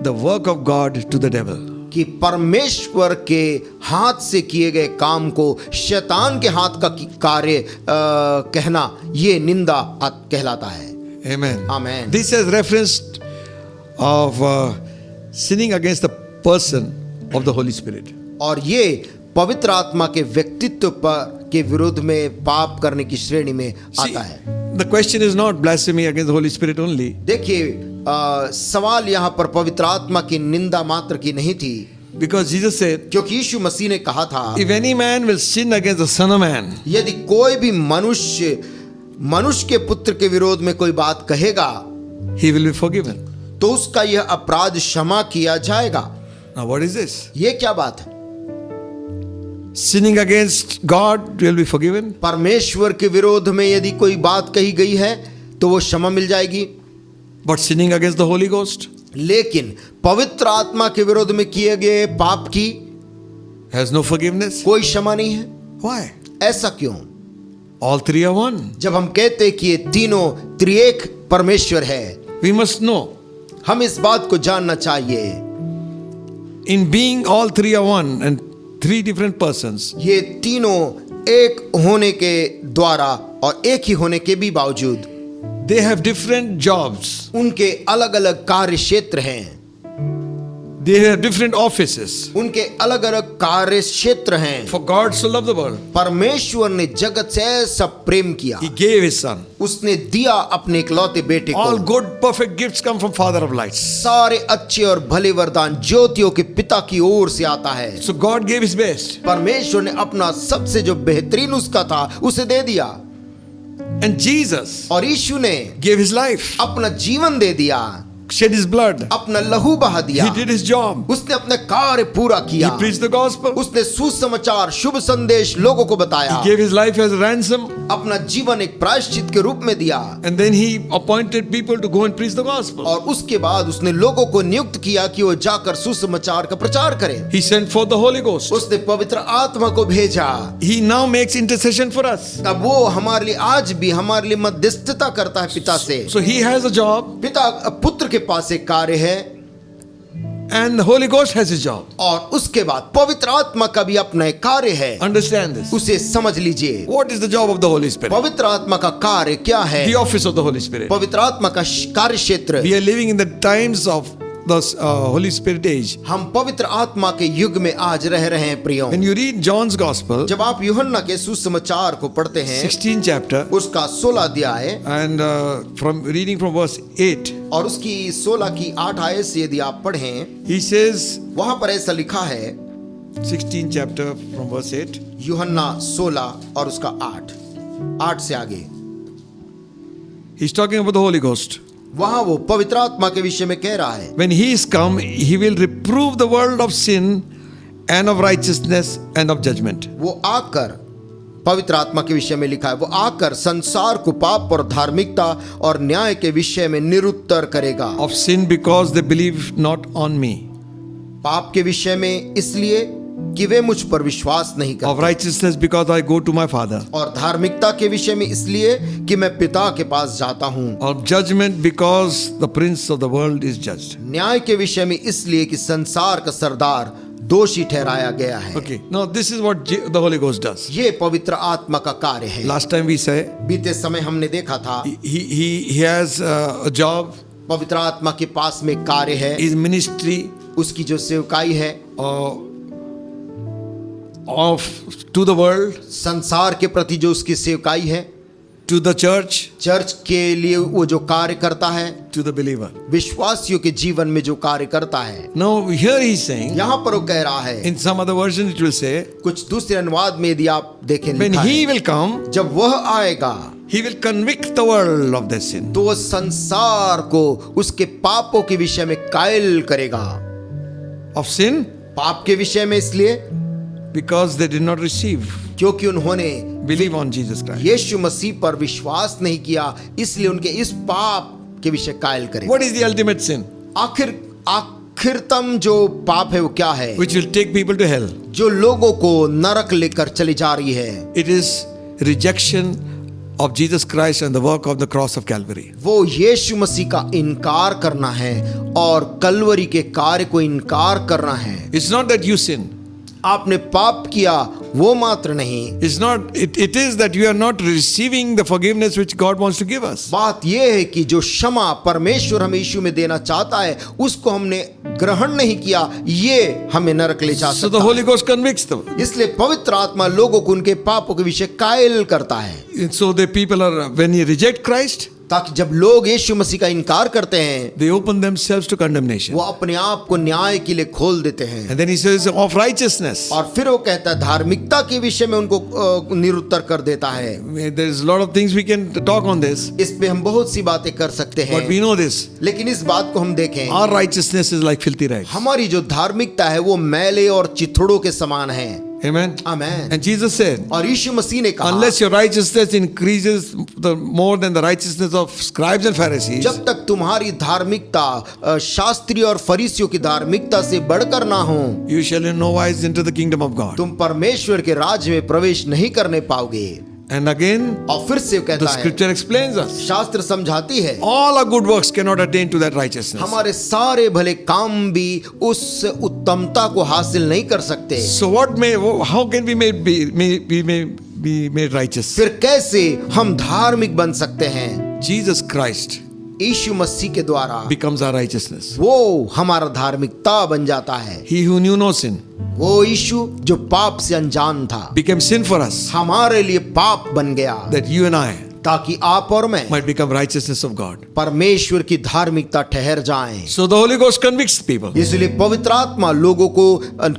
the work of God to the devil. कि परमेश्वर के हाथ से किए गए काम को शैतान के हाथ का कार्य कहना, ये निंदा कहलाता है। Amen. Amen. This is reference of sinning against the person of the Holy Spirit. और ये पवित्र आत्मा के व्यक्तित्व पर के विरोध में पाप करने की श्रेणी में See, आता है। the question is not blasphemy against the Holy Spirit only. देखिए, सवाल यहाँ पर पवित्र आत्मा की निंदा मात्र की नहीं थी, Because Jesus said, क्योंकि यीशु मसीह ने कहा था, if any man will sin against the Son of Man, यदि कोई भी मनुष्य के पुत्र के विरोध में कोई बात कहेगा he will be forgiven. तो उसका यह अपराध क्षमा किया जाएगा। Now what is this? ये क्या बात है? Sinning against God will be forgiven. परमेश्वर के विरोध में यदि कोई बात कही गई है तो वो क्षमा मिल जाएगी, But sinning against the Holy Ghost लेकिन पवित्र आत्मा के विरोध में किए गए पाप की has no forgiveness. कोई क्षमा नहीं है। Why? ऐसा क्यों? All three are one. जब हम कहते हैं कि ये तीनों त्रिएक परमेश्वर है, We must know, हम इस बात को जानना चाहिए, in being all three are one and three different persons, ये तीनों एक होने के द्वारा और एक ही होने के भी बावजूद they have different jobs. उनके अलग अलग कार्य क्षेत्र हैं, They have different offices. उनके अलग अलग कार्य क्षेत्र हैं। For God so loved the world, परमेश्वर ने जगत से ऐसा प्रेम किया, He gave His Son. उसने दिया अपने इकलौते बेटे All को। good, perfect gifts come from Father of lights. सारे अच्छे और भले वरदान ज्योतियों के पिता की ओर से आता है। So God gave His best. परमेश्वर ने अपना सबसे जो बेहतरीन उसका था उसे दे दिया, And Jesus और यीशु ने gave His life. अपना जीवन दे दिया। shed his blood. अपना लहू बहा दिया, He did his job. उसने अपना कार्य पूरा He किया, preached the gospel. उसने सुसमाचार शुभ संदेश लोगों को बताया, He gave his life as a ransom. अपना जीवन एक प्रायश्चित के रूप में दिया, And then he appointed people to go and preach the gospel. और उसके बाद उसने लोगों को नियुक्त किया कि वो जाकर सुसमाचार का प्रचार करें। He sent forth the Holy Ghost. उसने पवित्र आत्मा को भेजा। He now makes intercession for us. अब वो हमारे लिए आज भी हमारे लिए मध्यस्थता करता है पिता से। So he has a job पिता पुत्र के पास एक कार्य है, and the Holy Ghost has his job. और उसके बाद पवित्र आत्मा का भी अपना एक कार्य है। Understand this. उसे समझ लीजिए। What is the job of the Holy Spirit? पवित्र आत्मा का कार्य क्या है? The office of the Holy Spirit. पवित्र आत्मा का कार्य क्षेत्र। We are living in the times of the Holy Spirit age. हम पवित्र आत्मा के युग में आज रह रहे हैं प्रियों। When you read John's Gospel, जब आप यूहन्ना के सुसमाचार को पढ़ते हैं, 16th chapter, उसका 16 अध्याय and from reading from verse 8, और उसकी 16 की 8 आयत से यदि आप पढ़ें, he says, वहां पर ऐसा लिखा है, 16th chapter from verse 8, यूहन्ना 16 और उसका 8 से आगे, he's talking about the Holy Ghost. वहां वो पवित्र आत्मा के विषय में कह रहा है। When he is come, he will reprove the world of sin and of righteousness and of judgment. वो आकर, पवित्र आत्मा के विषय में लिखा है, वो आकर संसार को पाप और धार्मिकता और न्याय के विषय में निरुत्तर करेगा। Of sin because they believe not on me. पाप के विषय में इसलिए कि वे मुझ पर विश्वास नहीं Of करते, righteousness because I go to my Father. और धार्मिकता के विषय में इसलिए कि मैं पिता के पास जाता हूँ, Of judgment because the prince of the world is judged. न्याय के विषय में इसलिए कि संसार का सरदार दोषी ठहराया गया है। Okay, now this is what the Holy Ghost does. ये पवित्र आत्मा का कार्य है। Last time we say बीते समय हमने देखा था, he has a job, पवित्र आत्मा के पास में कार्य है, his ministry उसकी जो सेवकाई है of to the world, संसार के प्रति जो उसकी सेवकाई है, to the church, चर्च के लिए वो जो कार्य करता है, to the believer. विश्वासियों के जीवन में जो कार्य करता है। Now here he is saying, यहाँ पर वो कह रहा है, in some other version it will say, कुछ दूसरे अनुवाद में यदि आप देखें when लिखा he है, will come, जब वह आएगा he will convict the world of their sin. तो वह संसार को उसके पापों के विषय में कायल करेगा। Of sin पाप के विषय में इसलिए because they did not receive, क्योंकि उन्होंने believe on Jesus Christ. यीशु मसीह पर विश्वास नहीं किया, इसलिए उनके इस पाप के विषय कायल करेगा। What is the ultimate sin? आखिरतम जो पाप है वो क्या है? Which will take people to hell. जो लोगों को नरक लेकर चली जा रही है। It is rejection of Jesus Christ and the work of the cross of Calvary. वो यीशु मसीह का इनकार करना है और कलवरी के कार्य को इनकार करना है। It's not that you sin. आपने पाप किया वो मात्र नहीं, It's not. It is that you are not receiving the forgiveness which God wants to give us. बात यह है कि जो क्षमा परमेश्वर हमें यीशु में देना चाहता है उसको हमने ग्रहण नहीं किया, ये हमें नरक ले जा So सकता the Holy है। Ghost convicts them. इसलिए पवित्र आत्मा लोगों को उनके पापों के विषय कायल करता है, And so the people are, when you reject Christ, ताकि जब लोग यीशु मसीह का इनकार करते हैं they open themselves to condemnation. वो अपने आप को न्याय के लिए खोल देते हैं। And then he says of righteousness. और फिर वो कहता है धार्मिकता के विषय में उनको निरुत्तर कर देता है। There is a lot of things we can talk on this, इस पे हम बहुत सी बातें कर सकते हैं, but we know this. लेकिन इस बात को हम देखें, Our righteousness is like filthy rags. हमारी जो धार्मिकता है वो मैले और चिथड़ों के समान है। Amen. Amen. And Jesus said, और यीशु मसीह ने कहा, unless your righteousness increases more than the righteousness of scribes and Pharisees, जब तक तुम्हारी धार्मिकता शास्त्री और फरीसियों की धार्मिकता से बढ़कर ना हो, you shall in no wise enter the kingdom of God. तुम परमेश्वर के राज्य में प्रवेश नहीं करने पाओगे। And again, और फिर से the कहता है, scripture explains us. शास्त्र समझाती है, All our good works cannot attain to that righteousness. हमारे सारे भले काम भी उस उत्तमता को हासिल नहीं कर सकते। So how can we be made righteous? फिर कैसे हम धार्मिक बन सकते हैं? Jesus Christ यीशु मसीह के द्वारा becomes our righteousness. वो हमारा धार्मिकता बन जाता है। He who knew no sin वो यीशु जो पाप से अनजान था became sin for us, हमारे लिए पाप बन गया, that you and I ताकि आप और मैं might become righteousness of God. परमेश्वर की धार्मिकता ठहर जाएं। So the Holy Ghost convicts people. इसलिए पवित्र आत्मा लोगों को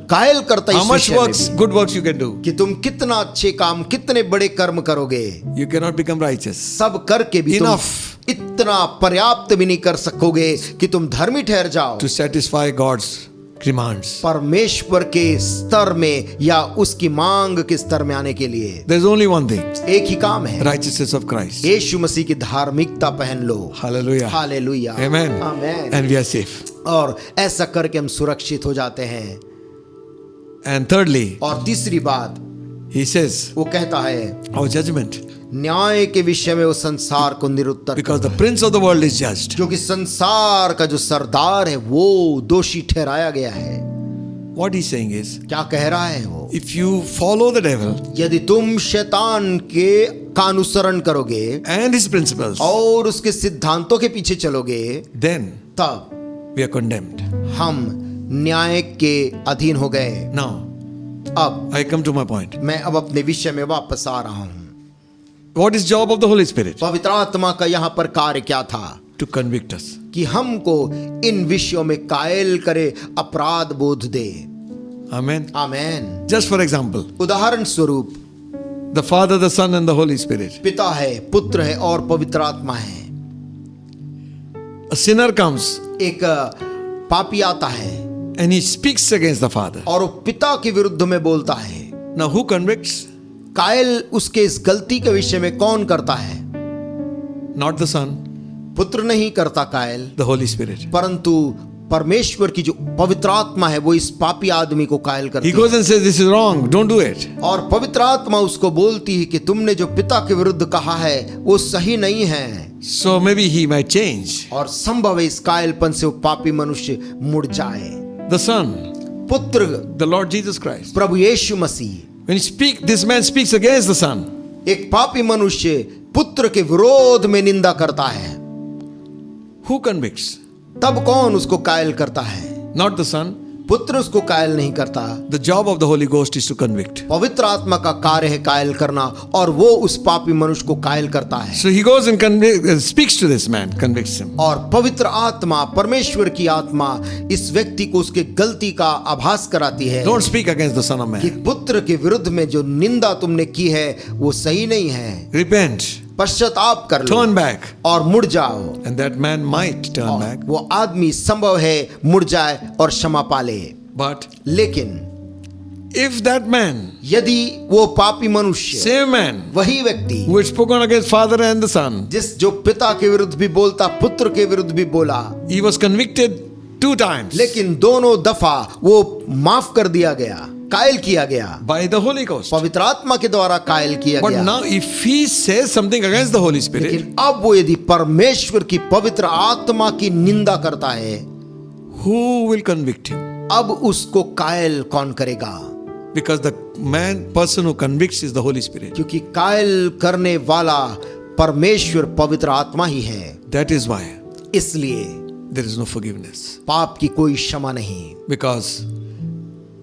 कायल करता है How इस much विषय में works, भी, good works you can do. कि तुम कितना अच्छे काम, कितने बड़े कर्म करोगे, You cannot become righteous. सब करके भी Enough. तुम इतना पर्याप्त भी नहीं कर सकोगे कि तुम धर्मी ठहर जाओ to satisfy God's demands. परमेश्वर के स्तर में या उसकी मांग के स्तर में आने के लिए। There's only one thing, एक ही काम है, righteousness of Christ. यीशु मसीह की धार्मिकता पहन लो। Hallelujah. Hallelujah, Amen. Amen. And we are safe. और ऐसा करके हम सुरक्षित हो जाते हैं। And thirdly, और तीसरी बात he says, वो कहता है our judgment, न्याय के विषय में वो संसार को निरुत्तर because the करता है। prince of the world is judged. जो कि संसार का जो सरदार है वो दोषी ठहराया गया है। What he's saying is, क्या कह रहा है वो? if you follow the devil यदि तुम शैतान के का अनुसरण करोगे and his principles, और उसके सिद्धांतों के पीछे चलोगे, then तब we are condemned. हम न्याय के अधीन हो गए। Now, अब I come to my point. मैं अब अपने विषय में वापस आ रहा हूँ। What is job of the Holy Spirit? पवित्र आत्मा का यहाँ पर कार्य क्या था? To convict us. कि हमको इन विषयों में कायल करे, अपराध बोध दे। Amen. Amen. Just for example, उदाहरण स्वरूप the Father, the Son, and the Holy Spirit. पिता है, पुत्र है और पवित्र आत्मा है। A sinner comes एक पापी आता है and he speaks against the Father. और वो पिता के विरुद्ध में बोलता है। Now, who convicts? कायल उसके इस गलती के विषय में कौन करता है? Not the Son, पुत्र नहीं करता कायल, the Holy Spirit. परंतु परमेश्वर की जो पवित्र आत्मा है वो इस पापी आदमी को कायल करती He goes है। and says, this is wrong, don't do it. और पवित्र आत्मा उसको बोलती है कि तुमने जो पिता के विरुद्ध कहा है वो सही नहीं है। So maybe he might change. और संभव है इस कायलपन से वो पापी मनुष्य मुड़ जाए। The Son, पुत्र the Lord Jesus Christ. Prabhu Yeshu Masih, When this man speaks against the Son, एक पापी मनुष्य पुत्र के विरोध में निंदा करता है, who convicts? तब कौन उसको कायल करता है? Not the Son. पुत्र उसको कायल नहीं करता। The job of the Holy Ghost is to convict. पवित्र आत्मा का कार्य है कायल करना, और वो उस पापी मनुष्य को कायल करता है। So he goes and speaks to this man, convicts him. और पवित्र आत्मा, परमेश्वर की आत्मा इस व्यक्ति को उसके गलती का आभास कराती है Don't speak against the Son of कि Man. पुत्र के विरुद्ध में जो निंदा तुमने की है वो सही नहीं है। Repent, पश्चाताप कर लो turn back. और मुड़ जाओ। And that man might turn और back. वो आदमी संभव है मुड़ जाए और क्षमा पाले। But लेकिन if that man, यदि वो पापी मनुष्य, same man, वही व्यक्ति who had spoken against Father and the Son, जिस जो पिता के विरुद्ध भी बोलता, पुत्र के विरुद्ध भी बोला, he was convicted 2 times लेकिन दोनों दफा वो माफ कर दिया गया, कायल किया गया, by the Holy Ghost. पवित्र आत्मा के द्वारा कायल किया But गया। now if he says something against the Holy Spirit, लेकिन अब वो यदि परमेश्वर की पवित्र आत्मा की निंदा करता है, who will convict him? अब उसको कायल कौन करेगा? Because the person who convicts is the Holy Spirit. क्योंकि कायल करने वाला परमेश्वर पवित्र आत्मा ही है। That is why इसलिए there is no forgiveness. पाप की कोई क्षमा नहीं, Because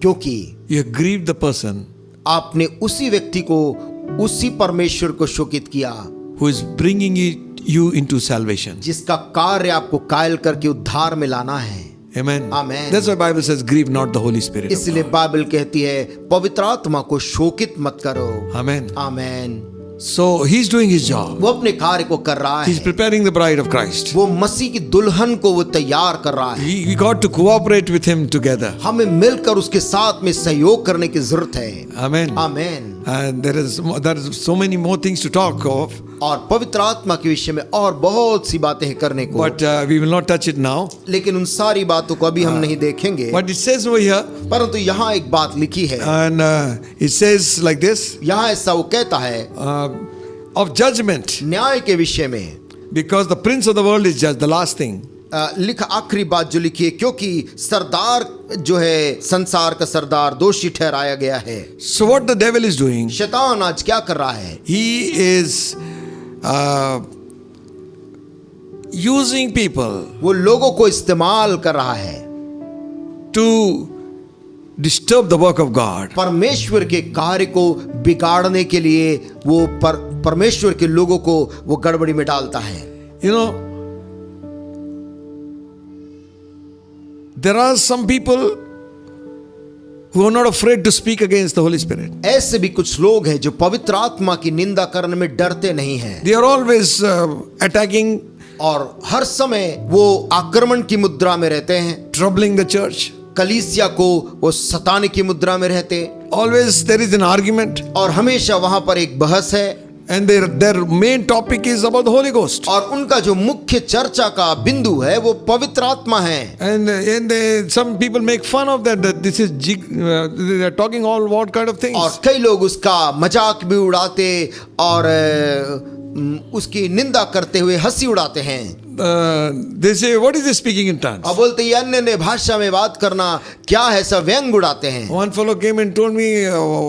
क्योंकि you have grieved the person आपने उसी व्यक्ति को, उसी परमेश्वर को शोकित किया who is bringing you into salvation. जिसका कार्य आपको कायल करके उद्धार में लाना है। Amen. Amen. That's why Bible says, grieve not the Holy Spirit. of इसलिए God. बाइबल कहती है पवित्र आत्मा को शोकित मत करो। Amen. आमेन। So he's doing his job. वो अपने कार्य को कर रहा He's है, preparing the bride of Christ. वो मसीह की दुल्हन को वो तैयार कर रहा है। We got to cooperate with him together. हमें मिलकर उसके साथ में सहयोग करने की जरूरत है। Amen. Amen. And there is so many more things to talk of, और पवित्र आत्मा के विषय में और बहुत सी बातें हैं करने को, but we will not touch it now. लेकिन उन सारी बातों को अभी हम नहीं देखेंगे। But it says over here, परंतु यहाँ एक बात लिखी है, and it says like this, यहाँ ऐसा वो कहता है of judgment, न्याय के विषय में। because the prince of the world is judged. The last thing, लिखा आखिरी बात जो लिखी है, क्योंकि सरदार जो है, संसार का सरदार दोषी ठहराया गया है। so what the devil is doing, शैतान आज क्या कर रहा है? he is using people वो लोगों को इस्तेमाल कर रहा है to disturb the work of God. परमेश्वर के कार्य को बिगाड़ने के लिए। वो परमेश्वर के लोगों को वो गड़बड़ी में डालता है। You know, there are some people who are not afraid to speak against the Holy Spirit. ऐसे भी कुछ लोग हैं जो पवित्र आत्मा की निंदा करने में डरते नहीं हैं। They are always attacking और हर समय वो आक्रमण की मुद्रा में रहते हैं। troubling the church. कलीसिया को वो सताने की मुद्रा में रहते हैं Always there is an argument, और हमेशा वहां पर एक बहस है and their main topic is about the Holy Ghost. और उनका जो मुख्य चर्चा का बिंदु है वो पवित्र आत्मा है। And some people make fun of that this is they are talking all what kind of things. और कई लोग उसका मजाक भी उड़ाते और उसकी निंदा करते हुए हंसी उड़ाते हैं। They say, what is this speaking in tongues? और बोलते ये अन्य भाषा में बात करना क्या है, सब व्यंग उड़ाते हैं। One fellow came and told me,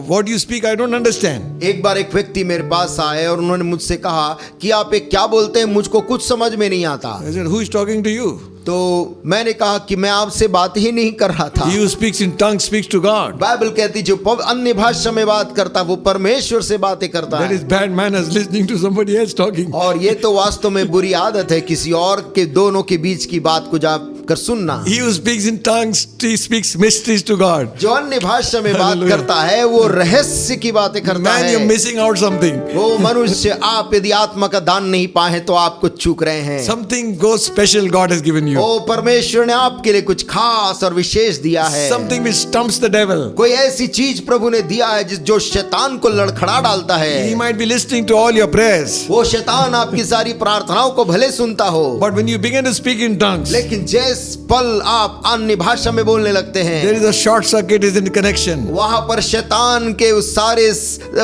what you speak I don't understand. एक बार एक व्यक्ति मेरे पास आए और उन्होंने मुझसे कहा कि आप एक क्या बोलते हैं, मुझको कुछ समझ में नहीं आता। I said, who is talking to you? तो मैंने कहा कि मैं आपसे बात ही नहीं कर रहा था। He who speaks in tongues speaks to God. Bible कहती जो अन्य भाषा में बात करता वो परमेश्वर से बातें करता That है। is bad manners, listening to somebody else talking. और ये तो वास्तव में बुरी आदत है किसी और के दोनों के बीच की बात को जाकर सुनना। He who speaks in tongues, he speaks mysteries to God. जो अन्य भाषा में बात Hallelujah. करता है वो रहस्य की बातें करता Man, you're है। missing out something. वो मनुष्य, आप यदि आत्मा का दान नहीं पाए तो आप कुछ चूक रहे हैं। Something goes special God has given you. ओ परमेश्वर ने आपके लिए कुछ खास और विशेष दिया है। Something which stumps the devil. कोई ऐसी चीज प्रभु ने दिया है जो शैतान को लड़खड़ा डालता He है। might be listening to all your prayers. वो शैतान आपकी सारी प्रार्थनाओं को भले सुनता हो, But when you begin to speak in tongues, लेकिन जिस पल आप अन्य भाषा में बोलने लगते हैं there is a short circuit is in the connection. वहां पर शैतान के उस सारे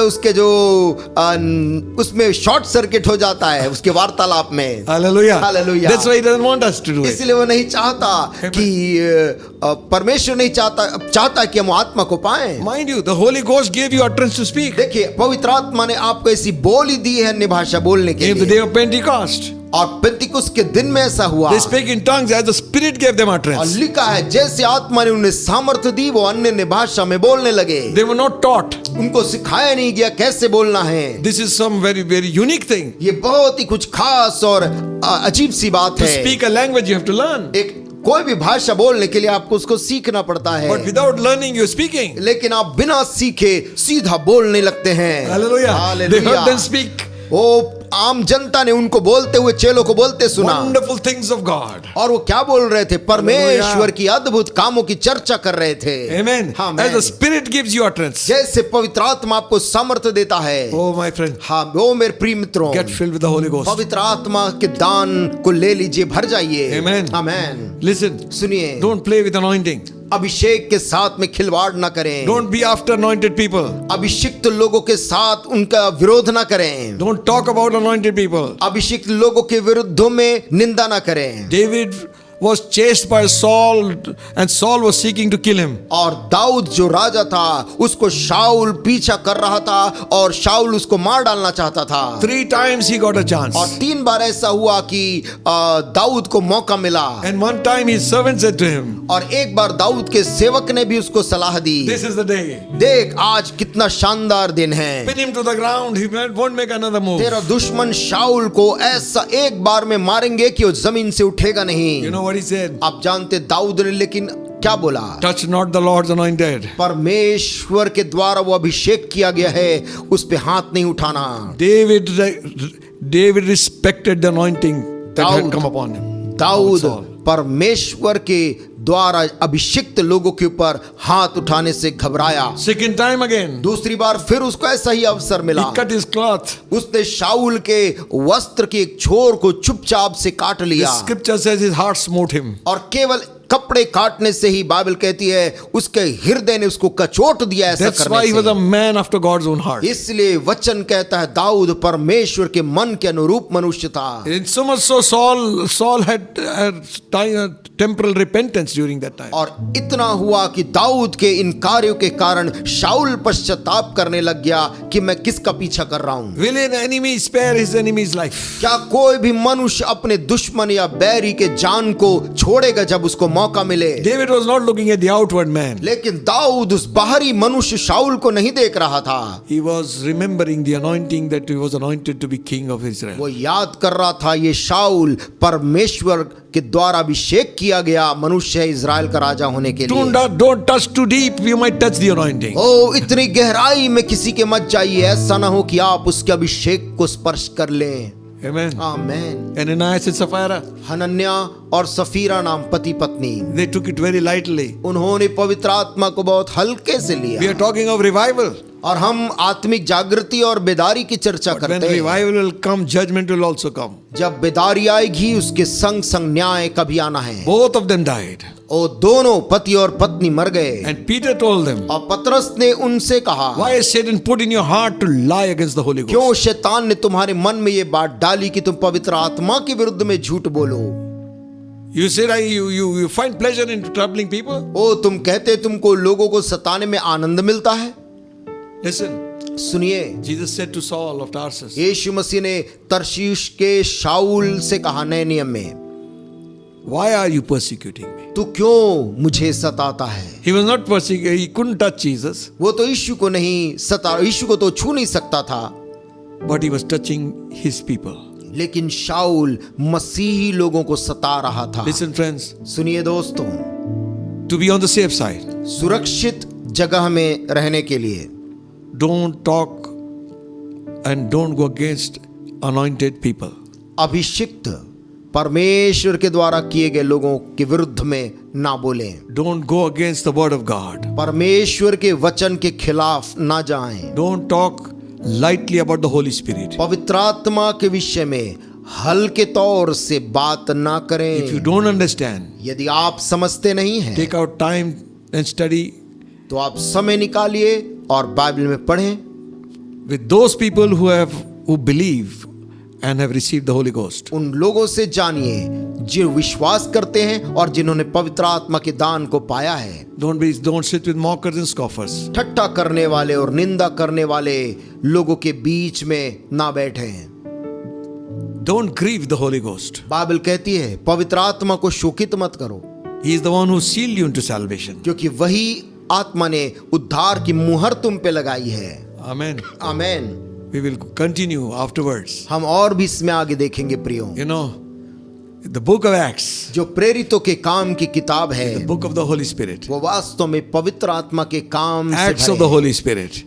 उसके जो उसमें शॉर्ट सर्किट हो जाता है उसके वार्तालाप में। Hallelujah. Hallelujah. That's why he doesn't want us to do it. इसलिए वो नहीं चाहता कि परमेश्वर नहीं चाहता कि हम आत्मा को पाएं। Mind you, the Holy Ghost gave you utterance to speak. देखिए पवित्र आत्मा ने आपको ऐसी बोली दी है अन्य भाषा बोलने के In the लिए, day of Pentecost, और पेंतिकुस्त के दिन में ऐसा हुआ। they spake in tongues as the Spirit gave them और utterance. लिखा है जैसे आत्मा ने उन्हें सामर्थ्य दी वो अन्य भाषा में बोलने लगे। They were not taught. उनको सिखाया नहीं गया कैसे बोलना है। This is some very, very unique thing. ये बहुत ही कुछ खास और अजीब सी बात To है। speak a language, you have to learn. एक कोई भी भाषा बोलने के लिए आपको उसको सीखना पड़ता है, But without learning, you're speaking. लेकिन आप बिना सीखे सीधा बोलने लगते हैं। Hallelujah. They heard them hallelujah. speak वो आम जनता ने उनको बोलते हुए, चेलों को बोलते सुना, wonderful things of God. और वो क्या बोल रहे थे? परमेश्वर की अद्भुत कामों की चर्चा कर रहे थे। Amen. Amen. As the Spirit gives you utterance. जैसे पवित्र आत्मा आपको सामर्थ्य देता है। Oh, my friend, हाँ वो मेरे प्रिय मित्रों, get filled with the Holy Ghost. पवित्र आत्मा के दान को ले लीजिए, भर जाइए। Amen. आमेन। Listen, सुनिए, don't play with anointing. अभिषेक के साथ में खिलवाड़ ना करें। Don't be after anointed people. अभिषिक्त लोगों के साथ उनका विरोध ना करें। Don't talk about anointed people. अभिषिक्त लोगों के विरुद्ध में निंदा ना करें। David was chased by Saul and Saul was seeking to kill him. और दाऊद जो राजा था उसको शाऊल पीछा कर रहा था और शाऊल उसको मार डालना चाहता था। 3 times he got a chance. और 3 बार ऐसा हुआ कि दाऊद को मौका मिला। And one time his servant said to him, और एक बार दाऊद के सेवक ने भी उसको सलाह दी, this is the day. देख आज कितना शानदार दिन है। Pin him to the ground. He won't make another move. तेरा दुश्मन शाऊल को ऐसा एक बार में मारेंगे कि वो जमीन से उठेगा नहीं। You know what he said? आप जानते दाऊद ने लेकिन क्या बोला? Touch not the Lord's anointed. परमेश्वर के द्वारा वो अभिषेक किया गया है, उस पे हाथ नहीं उठाना। David respected the anointing that had Daud. come upon him. Dawood Saul. परमेश्वर के द्वारा अभिषिक्त लोगों के ऊपर हाथ उठाने से घबराया। Second time again, दूसरी बार फिर उसको ऐसा ही अवसर मिला। he cut his cloth. उसने शाऊल के वस्त्र के एक छोर को चुपचाप से काट The लिया scripture says his heart smote him. और केवल कपड़े काटने से ही बाइबल कहती है उसके हृदय ने उसको कचोट दिया। ऐसा That's why he was a करने man after God's own heart. से इसलिए वचन कहता है दाऊद परमेश्वर के मन के अनुरूप मनुष्य था। In so much so Saul had temporal repentance during that time. और इतना हुआ कि दाऊद के इन कार्यों के कारण शाऊल पश्चाताप करने लग गया कि मैं किसका पीछा कर रहा हूं। Will an enemy spare his enemy's life? क्या कोई भी मनुष्य अपने दुश्मन या बैरी के जान को छोड़ेगा जब उसको मौका मिले? David was not looking at the outward man. लेकिन दाऊद उस बाहरी मनुष्य शाऊल को नहीं देख रहा था। He was remembering the anointing that he was anointed to be king of Israel. वो याद कर रहा था ये शाऊल परमेश्वर के द्वारा अभिषेक किया गया मनुष्य है इजराइल का राजा होने के लिए। Don't touch too deep. You might touch the anointing. ओ इतनी गहराई में किसी के मत जाइए, ऐसा ना हो कि आप उसके अभिषेक को स्पर्श कर लें। Amen. Amen. Ananias and Sapphira, Hananya और सफीरा नाम पति पत्नी, they took it very lightly. उन्होंने पवित्र आत्मा को बहुत हल्के से We लिया। are talking of revival. और हम आत्मिक जागृति और बेदारी की चर्चा But when करते हैं। revival will come, judgment will also come. जब बेदारी आएगी उसके संग संग न्याय का भी आना है। Both of them died. और दोनों पति और पत्नी मर गए। And Peter told them, और पतरस ने उनसे कहा, why has Satan put in your heart to lie against the Holy Ghost? क्यों शैतान ने तुम्हारे मन में ये बात डाली कि तुम पवित्र आत्मा के विरुद्ध में झूठ बोलो? You said you find pleasure in troubling people? ओ तुम कहते तुमको लोगों को सताने में आनंद मिलता है। Listen, सुनिए, Jesus said to Saul of Tarsus, यीशु मसीह ने तरशीश के शाऊल से कहा नए नियम में, why are you persecuting me? तू क्यों मुझे सताता है? He was not persecuting, he couldn't touch Jesus, वो तो यीशु को नहीं सता, यीशु को तो छू नहीं सकता था, but he was touching his people. लेकिन शाऊल मसीही लोगों को सता रहा था। Listen, friends, सुनिए दोस्तों, to be on the safe side, सुरक्षित जगह में रहने के लिए don't talk and don't go against anointed people. अभिषिक्त परमेश्वर के द्वारा किए गए लोगों के विरुद्ध में ना बोलें। Don't go against the word of God. परमेश्वर के वचन के खिलाफ ना जाएं। Don't talk lightly about the Holy Spirit. पवित्र आत्मा के विषय में हल्के तौर से बात ना करें। If you don't understand, यदि आप समझते नहीं हैं take out time and study तो आप समय निकालिए और बाइबल में पढ़ें। with those people who believe and have received the Holy Ghost. उन लोगों से जानिए जो विश्वास करते हैं और जिन्होंने पवित्र आत्मा के दान को पाया है। Don't sit with mockers and scoffers. ठट्ठा करने वाले और निंदा करने वाले लोगों के बीच में ना बैठें। Don't grieve the Holy Ghost. Bible कहती है पवित्र आत्मा को शोकित मत करो, He is the one who sealed you into salvation. क्योंकि वही आत्मा ने उद्धार की मुहर तुम पे लगाई है। Amen. Amen. We will continue afterwards. हम और भी इसमें आगे देखेंगे प्रियो। You know, the book of Acts, जो प्रेरितों के काम की किताब है, the book of the Holy Spirit. वो वास्तव में पवित्र आत्मा के काम Acts से of the भरे Holy Spirit.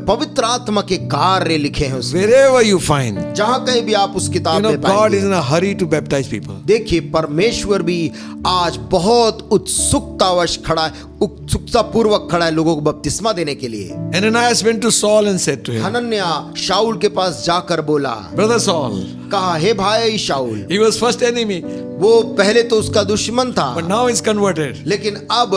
पवित्र आत्मा के कार्य लिखे हैं उसमें। Wherever you find, जहां कहीं भी आप उस you किताब know, में God is पाएंगे। in a hurry to baptize people. देखिए परमेश्वर भी आज बहुत उत्सुकतावश खड़ा है, उत्सुकता पूर्वक खड़ा है लोगों को बपतिस्मा देने के लिए। Ananias went to Saul and said to him, Hananya शाऊल के पास जाकर बोला, Brother Saul, कहा हे भाई शाऊल, he was first enemy, वो पहले तो उसका दुश्मन था, but now he's converted. लेकिन अब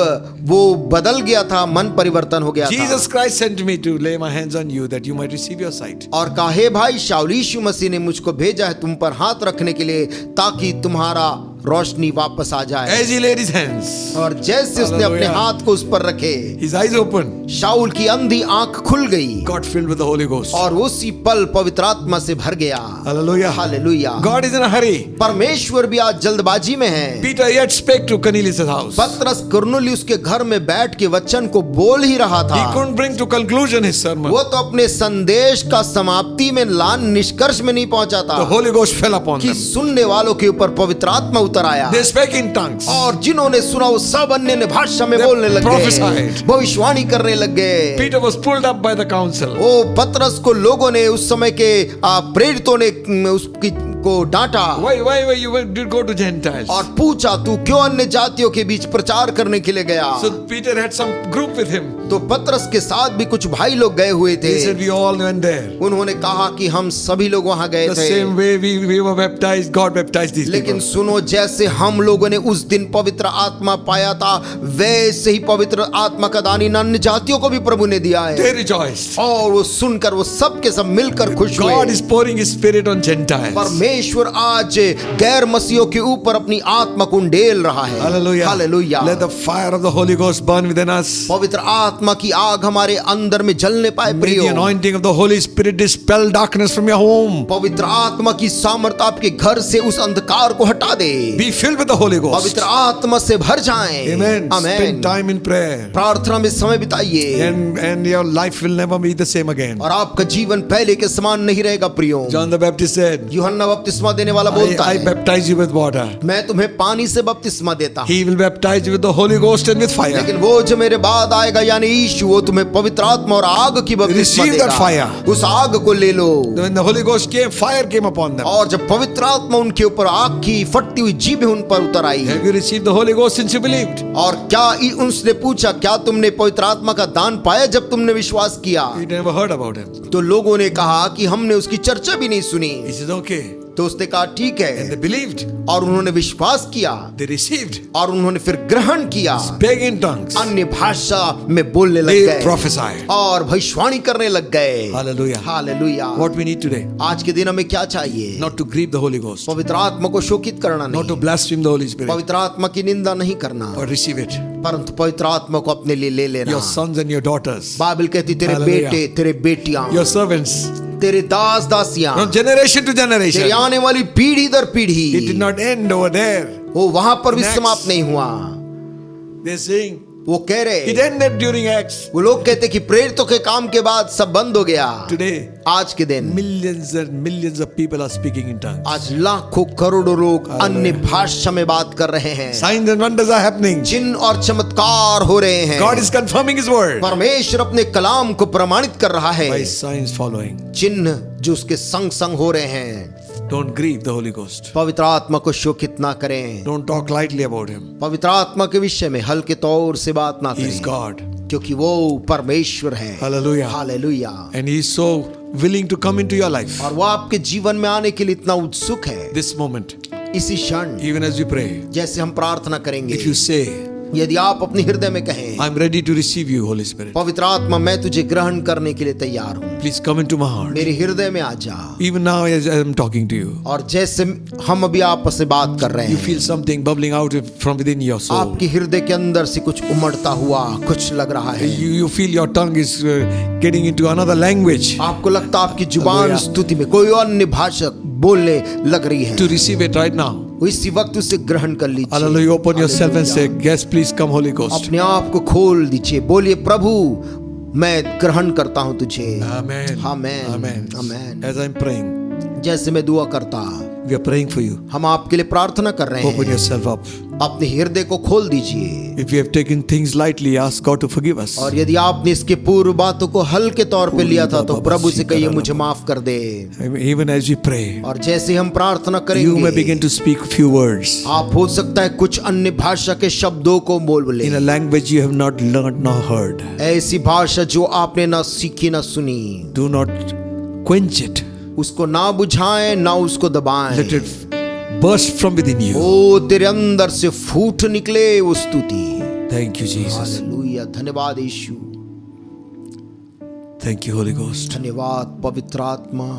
वो बदल गया था, मन परिवर्तन हो गया था। Jesus Christ sent me to lay my hands on you that you might receive your sight. और कहा हे भाई शाऊल, यीशु मसीह ने मुझको भेजा है तुम पर हाथ रखने के लिए ताकि तुम्हारा रोशनी वापस आ जाए। As he laid his hands, और जैसे उसने अपने Hallelujah. हाथ को उस पर रखे, his eyes opened, शाऊल की अंधी आंख खुल गई got filled with the Holy Ghost. और उसी पल पवित्र आत्मा से भर गया। Hallelujah. Hallelujah. God is in a hurry. परमेश्वर भी आज जल्दबाजी में है। Peter yet spake to Cornelius' house. पतरस कुरनेलियुस के घर में बैठ के वचन को बोल ही रहा था। He couldn't bring to conclusion his sermon. वो तो अपने संदेश का समाप्ति में लान निष्कर्ष में नहीं पहुंचा था The Holy Ghost fell upon कि them. सुनने वालों के ऊपर पवित्र आत्मा उतर आया They spake in tongues. और जिन्होंने सुना वो सब अन्य भाषा में They बोलने लग गए, prophesied. भविष्यवाणी करने लग गए। Peter was pulled up by the council. ओ पतरस को लोगों ने उस समय के प्रेरितों ने उसकी को डांटा Why you did go to Gentiles? और पूछा तू क्यों अन्य जातियों के बीच प्रचार करने के लिए गया। So Peter had some group with him. तो पतरस के साथ भी कुछ भाई लोग गए हुए थे। He said we all went there. उन्होंने कहा कि हम सभी लोग वहां गए The थे, same way we were baptized, God baptized these लेकिन people. सुनो जैसे हम लोगों ने उस दिन पवित्र आत्मा पाया था वैसे ही पवित्र आत्मा का दान इन अन्य जातियों को भी प्रभु ने दिया They है। rejoiced. और वो सुनकर वो सब के सब मिलकर खुश God हुए। is pouring His Spirit on Gentiles. परमेश्वर आज गैर मसीहों के ऊपर अपनी आत्मा को उंडेल रहा है। Hallelujah. Hallelujah. Let the fire of the Holy Ghost burn within us. पवित्र आत्मा की आग हमारे अंदर में जलने पाए May प्रियो। the anointing of the Holy Spirit dispel darkness from your home. पवित्र आत्मा की सामर्थ आपके घर से उस अंधकार को हटा दे। Be filled with the Holy Ghost. पवित्र आत्मा से भर जाएं। Amen. Amen. Spend time in prayer. प्रार्थना में समय बिताइए And your life will never be the same again. और आपका जीवन पहले के समान नहीं रहेगा प्रियो। John the Baptist said, यूहन्ना बपतिस्मा देने वाला बोलता I है, baptize you with water. मैं तुम्हें पानी से बपतिस्मा देता हूँ, He will baptize you with the Holy Ghost and with fire. लेकिन वो जो मेरे बाद आएगा यानी यानी यीशु, वो तुम्हें पवित्र आत्मा और आग की बपतिस्मा Receive that देगा। fire. उस आग को ले लो। When the Holy Ghost came, fire came upon them. और जब पवित्र आत्मा उनके ऊपर, आग की फटती हुई जीभें उन पर उतर आई। Have you received the Holy Ghost since you believed? और क्या उसने पूछा, क्या तुमने पवित्र आत्मा का दान पाया जब तुमने विश्वास किया? You never heard about him. तो लोगों ने कहा कि हमने उसकी चर्चा भी नहीं सुनी। He says, okay. तो उसने कहा ठीक And they है, believed. और उन्होंने विश्वास किया, They received. और उन्होंने फिर ग्रहण किया, Speak in tongues. अन्य भाषा में बोलने लग They गए prophesied. और भविष्यवाणी करने लग गए। Hallelujah. Hallelujah. What we need today? आज के दिन हमें क्या चाहिए? Not to grieve the Holy Ghost. पवित्र आत्मा को शोकित करना Not to नहीं, blaspheme the Holy Spirit. पवित्र आत्मा की निंदा नहीं करना, But receive it. परंतु पवित्र आत्मा को अपने लिए ले लेना। Your sons and your daughters. Bible कहती तेरे Hallelujah. बेटे, तेरे बेटियां, Your servants. तेरे दास दासियां, From generation to तेरी generation. आने वाली पीढ़ी दर It did पीढ़ी, not end over there. वो वहां पर भी Next. समाप्त नहीं हुआ। They're saying वो कह it रहे, ended during Acts. वो लोग कहते कि प्रेरितों के काम के बाद सब बंद हो गया। Today, आज के दिन millions and millions of people are speaking in tongues. आज लाखों करोड़ों लोग अन्य भाषा में बात कर रहे हैं। Signs and wonders are happening. चिन्ह और चमत्कार हो रहे हैं। God is confirming His word परमेश्वर अपने कलाम को प्रमाणित कर रहा है। by signs following. चिन्ह जो उसके संग संग हो रहे हैं। Don't grieve the Holy Ghost. पवित्र आत्मा को शोकित ना करें। Don't talk lightly about Him. पवित्र आत्मा के विषय में हल्के तौर से बात ना He is करें, God. क्योंकि वो परमेश्वर है। Hallelujah. Hallelujah. And He is so willing to come into your life. और वो आपके जीवन में आने के लिए इतना उत्सुक है। This moment, इसी क्षण even as we pray, जैसे हम प्रार्थना करेंगे, if you say, यदि आप अपने हृदय में कहें, I'm ready to receive you, Holy Spirit. पवित्र आत्मा मैं तुझे ग्रहण करने के लिए तैयार हूँ, Please come into my heart. मेरे हृदय में आ जा। Even now as I'm talking to you, और जैसे हम अभी आपस में बात कर रहे you हैं, feel something bubbling out from within your soul. आपके हृदय के अंदर से कुछ उमड़ता हुआ कुछ लग रहा है। You feel your tongue is getting into another language. आपको लगता है आपकी जुबान हालेलुया। स्तुति में कोई अन्य भाषा बोलने लग रही है। To receive it right now. इसी वक्त उसे ग्रहण कर लीजिए। Hallelujah. Open yourself and say, yes, please come, Holy Ghost. अपने आप को खोल दीजिए, बोलिए प्रभु मैं ग्रहण करता हूँ तुझे। Amen. Amen, Amen. Amen. As I'm praying, जैसे मैं दुआ करता, we are praying for you. हम आपके लिए प्रार्थना कर रहे Open हैं। yourself up. अपने हृदय को खोल दीजिए। If you have taken things lightly, ask God to forgive us. और यदि आपने इसके पूर्व बातों को हल्के तौर पे लिया था, तो प्रभु से कहिए मुझे माफ कर दे। Even as we pray, और जैसे हम प्रार्थना you may begin करेंगे, to speak few words आप हो सकता है कुछ अन्य भाषा के शब्दों को बोले, in a language you have not learned nor heard. ऐसी भाषा जो आपने ना सीखी ना सुनी। Do not quench it. उसको ना बुझाएं ना उसको दबाएं। Let it burst from within you. ओ तेरे अंदर से फूट निकले वो स्तुति। Thank you, Jesus. हालेलुया, धन्यवाद यीशु, Thank you, Holy Ghost. धन्यवाद पवित्र आत्मा।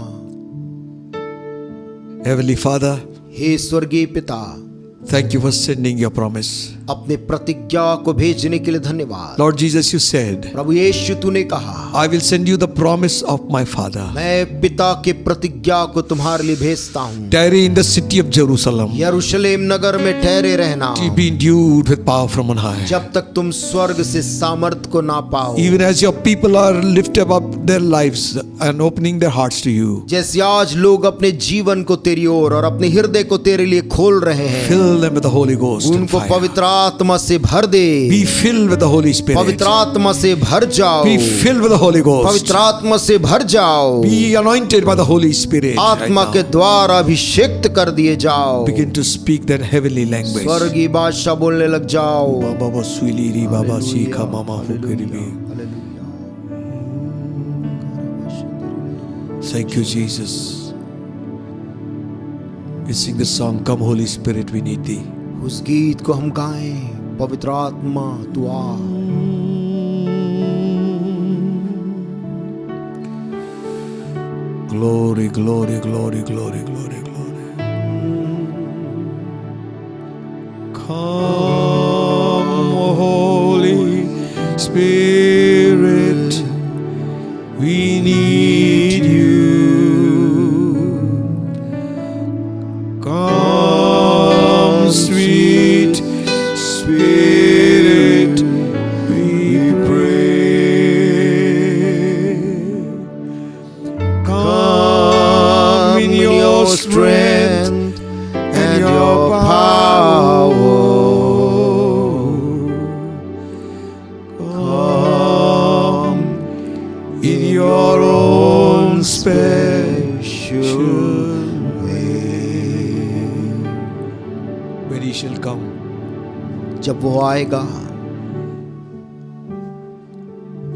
Heavenly Father, हे स्वर्गीय पिता, thank you for sending your promise. अपने प्रतिज्ञा को भेजने के लिए धन्यवाद। Lord Jesus, you said, प्रभु यीशु तूने कहा, I will send you the promise of my Father. मैं पिता के प्रतिज्ञा को तुम्हारे लिए भेजता हूँ। Tarry in the city of Jerusalem. यरूशलेम नगर में ठहरे रहना, To be endued with power from on high. जब तक तुम स्वर्ग से सामर्थ को ना पाओ। Even as your people are lifted up their lives and opening their hearts to you, जैसे आज लोग अपने जीवन को तेरी ओर और अपने हृदय को तेरे लिए खोल रहे हैं, fill them with the Holy Ghost and उनको fire. पवित्र आत्मा से भर दे। Be filled with the Holy Spirit. पवित्र आत्मा से भर जाओ। Be filled with the Holy Ghost. पवित्र आत्मा से भर जाओ। Be anointed by the Holy Spirit. आत्मा right के now. द्वारा अभिषेक्त कर दिए जाओ। Begin to speak that heavenly language. स्वर्गीय भाषा बोलने लग जाओ। Baba ba suili ri baba sikha mama hukiribi. Thank you, Jesus. We sing the song, Come Holy Spirit, we need thee. उस गीत को हम गाएं, पवित्र आत्मा तू आ। Glory, glory, glory, glory, glory, glory. Come, Holy Spirit, we need you. Come, sweet Spirit, we pray. Come in your strength and your power. Come When he shall come, जब वो आएगा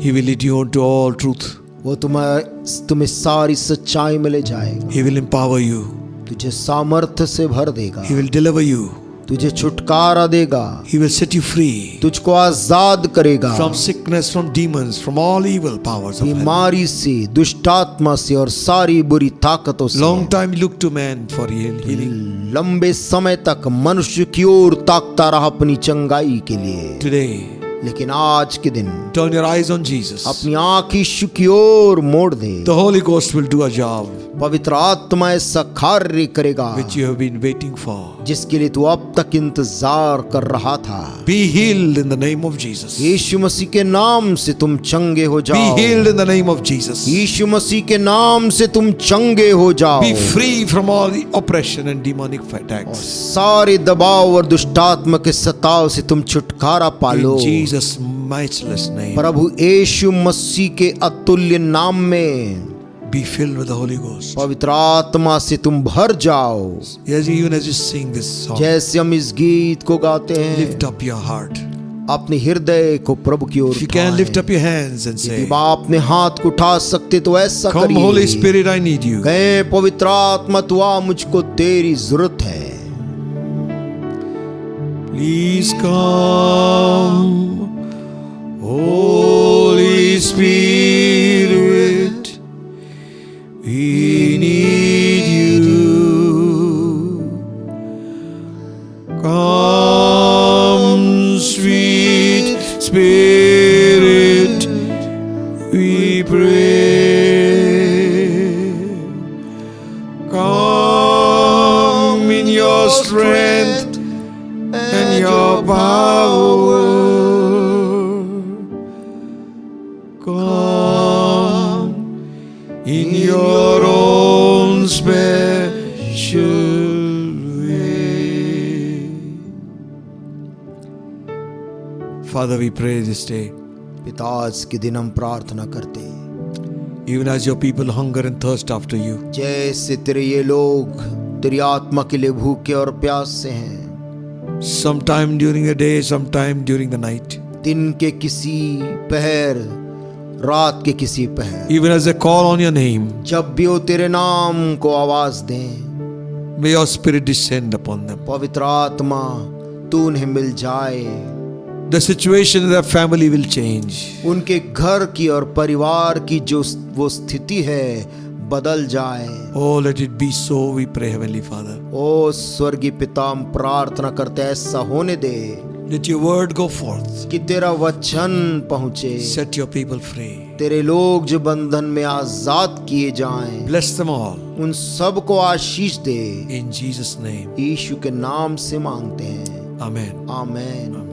he will lead you into all truth. वो तुम्हें सारी सच्चाई में ले जाएगा, He will empower you. तुझे सामर्थ्य से भर देगा, He will deliver you. तुझे छुटकारा देगा, He will set you free तुझको आजाद करेगा from sickness, from demons, from all evil powers of hell. बीमारी से, दुष्टात्मा से और सारी बुरी ताकतों से। Long time you look to man for healing. लंबे समय तक मनुष्य की ओर ताकता रहा अपनी चंगाई के लिए, Today, लेकिन आज के दिन turn your eyes on Jesus. अपनी आंख यीशु की ओर मोड़ दे। The Holy Ghost will do a job पवित्र आत्मा ऐसा कार्य करेगा which you have been waiting for. जिसके लिए तू अब तक इंतजार कर रहा था। Be healed in the name of Jesus. यीशु मसीह के नाम से तुम चंगे हो Be जाओ। healed in the name of Jesus. यीशु मसीह के नाम से तुम चंगे हो जाओ। Be free from all the oppression and demonic attacks. सारे दबाव और दुष्टात्मा के सताव से तुम छुटकारा पालो। In Jesus' matchless name. प्रभु यीशु मसीह के अतुल्य नाम में Be filled with the Holy Ghost. पवित्र आत्मा से तुम भर जाओ। Yes, even as you sing this song, जैसे हम इस गीत को गाते lift हैं, up your heart. अपने हृदय को प्रभु की ओर If you can, lift उठाएं। up your hands and यदि say, आप अपने हाथ को उठा सकते तो ऐसा Come, करिए। Holy Spirit, I need you. कहे पवित्र आत्मा तू आ, मुझको तेरी जरूरत है। Please come, Holy Spirit, we need you. Come, sweet Spirit, we pray. Come in your strength and your power. Come in your own special way. Father, we pray this day, पिता आज के दिन हम प्रार्थना करते हैं, even as your people hunger and thirst after you, जैसे तेरे ये लोग तेरी आत्मा के लिए भूखे और प्यास से हैं, sometime during the day, sometime during the night, दिन के किसी पहर, रात के किसी पहर, even as they call on your name, जब भी वो तेरे नाम को आवाज दें, may your spirit descend upon them. पवित्र आत्मा तू उन्हें मिल जाए। The situation of their family will change. उनके घर की और परिवार की जो वो स्थिति है बदल जाए। Oh, let it be so, we pray, Heavenly Father. ओ स्वर्गीय पिता, हम प्रार्थना करते हैं ऐसा होने दे Let your word go forth. कि तेरा वचन पहुंचे, Set your people free. तेरे लोग जो बंधन में आजाद किए जाएं, Bless them all. उन सब को आशीष दे। In Jesus' name. यीशु के नाम से मांगते हैं, Amen. आमेन।